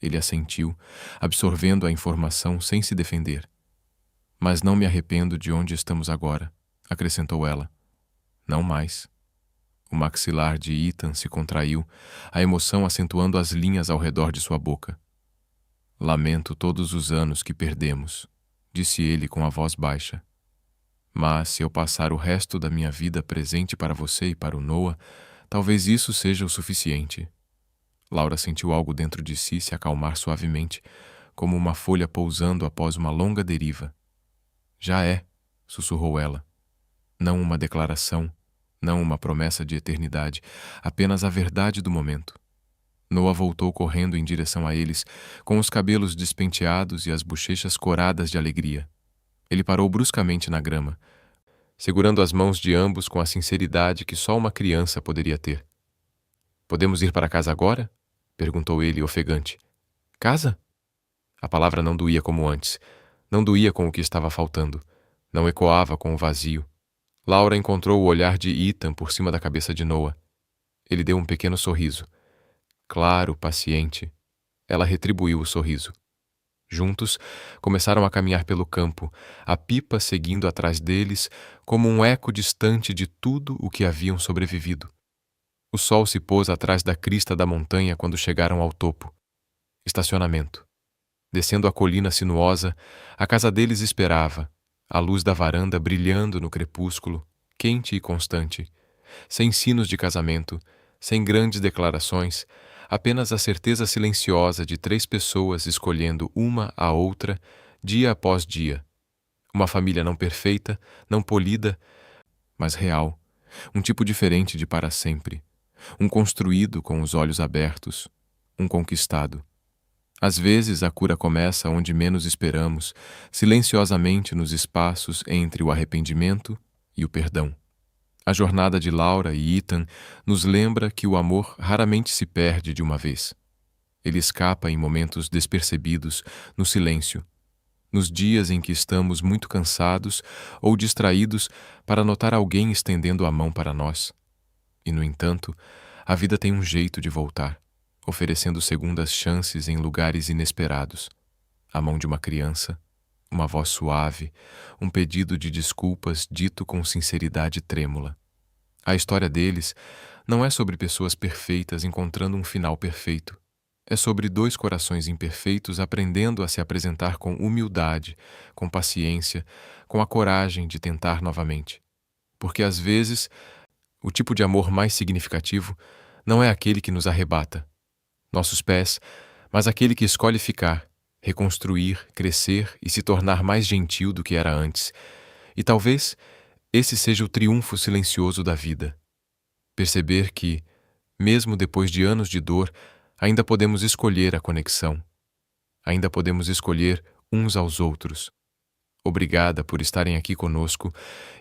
Ele assentiu, absorvendo a informação sem se defender. "Mas não me arrependo de onde estamos agora," acrescentou ela. "Não mais." O maxilar de Ethan se contraiu, a emoção acentuando as linhas ao redor de sua boca. "Lamento todos os anos que perdemos," disse ele com a voz baixa. "Mas se eu passar o resto da minha vida presente para você e para o Noah, talvez isso seja o suficiente." Laura sentiu algo dentro de si se acalmar suavemente, como uma folha pousando após uma longa deriva. "Já é," sussurrou ela. "Não uma declaração, não uma promessa de eternidade, apenas a verdade do momento." Noah voltou correndo em direção a eles, com os cabelos despenteados e as bochechas coradas de alegria. Ele parou bruscamente na grama, segurando as mãos de ambos com a sinceridade que só uma criança poderia ter. "Podemos ir para casa agora?" perguntou ele, ofegante. "Casa?" A palavra não doía como antes. Não doía com o que estava faltando. Não ecoava com o vazio. Laura encontrou o olhar de Ethan por cima da cabeça de Noah. Ele deu um pequeno sorriso. Claro, paciente. Ela retribuiu o sorriso. Juntos, começaram a caminhar pelo campo, a pipa seguindo atrás deles como um eco distante de tudo o que haviam sobrevivido. O sol se pôs atrás da crista da montanha quando chegaram ao topo. Estacionamento. Descendo a colina sinuosa, a casa deles esperava, a luz da varanda brilhando no crepúsculo, quente e constante, sem sinos de casamento, sem grandes declarações, apenas a certeza silenciosa de 3 pessoas escolhendo uma a outra, dia após dia. Uma família não perfeita, não polida, mas real, um tipo diferente de para sempre, um construído com os olhos abertos, um conquistado. Às vezes a cura começa onde menos esperamos, silenciosamente nos espaços entre o arrependimento e o perdão. A jornada de Laura e Ethan nos lembra que o amor raramente se perde de uma vez. Ele escapa em momentos despercebidos, no silêncio, nos dias em que estamos muito cansados ou distraídos para notar alguém estendendo a mão para nós. E, no entanto, a vida tem um jeito de voltar, oferecendo segundas chances em lugares inesperados. A mão de uma criança, uma voz suave, um pedido de desculpas dito com sinceridade trêmula. A história deles não é sobre pessoas perfeitas encontrando um final perfeito. É sobre 2 corações imperfeitos aprendendo a se apresentar com humildade, com paciência, com a coragem de tentar novamente. Porque às vezes, o tipo de amor mais significativo não é aquele que nos arrebata nossos pés, mas aquele que escolhe ficar, reconstruir, crescer e se tornar mais gentil do que era antes. E talvez esse seja o triunfo silencioso da vida. Perceber que, mesmo depois de anos de dor, ainda podemos escolher a conexão. Ainda podemos escolher uns aos outros. Obrigada por estarem aqui conosco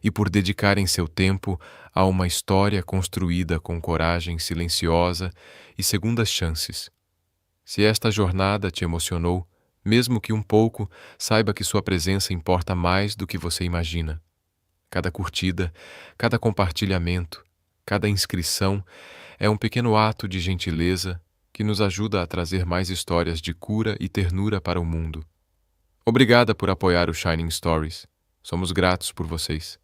e por dedicarem seu tempo a uma história construída com coragem silenciosa e segundas chances. Se esta jornada te emocionou, mesmo que um pouco, saiba que sua presença importa mais do que você imagina. Cada curtida, cada compartilhamento, cada inscrição é um pequeno ato de gentileza que nos ajuda a trazer mais histórias de cura e ternura para o mundo. Obrigada por apoiar o Shining Stories. Somos gratos por vocês.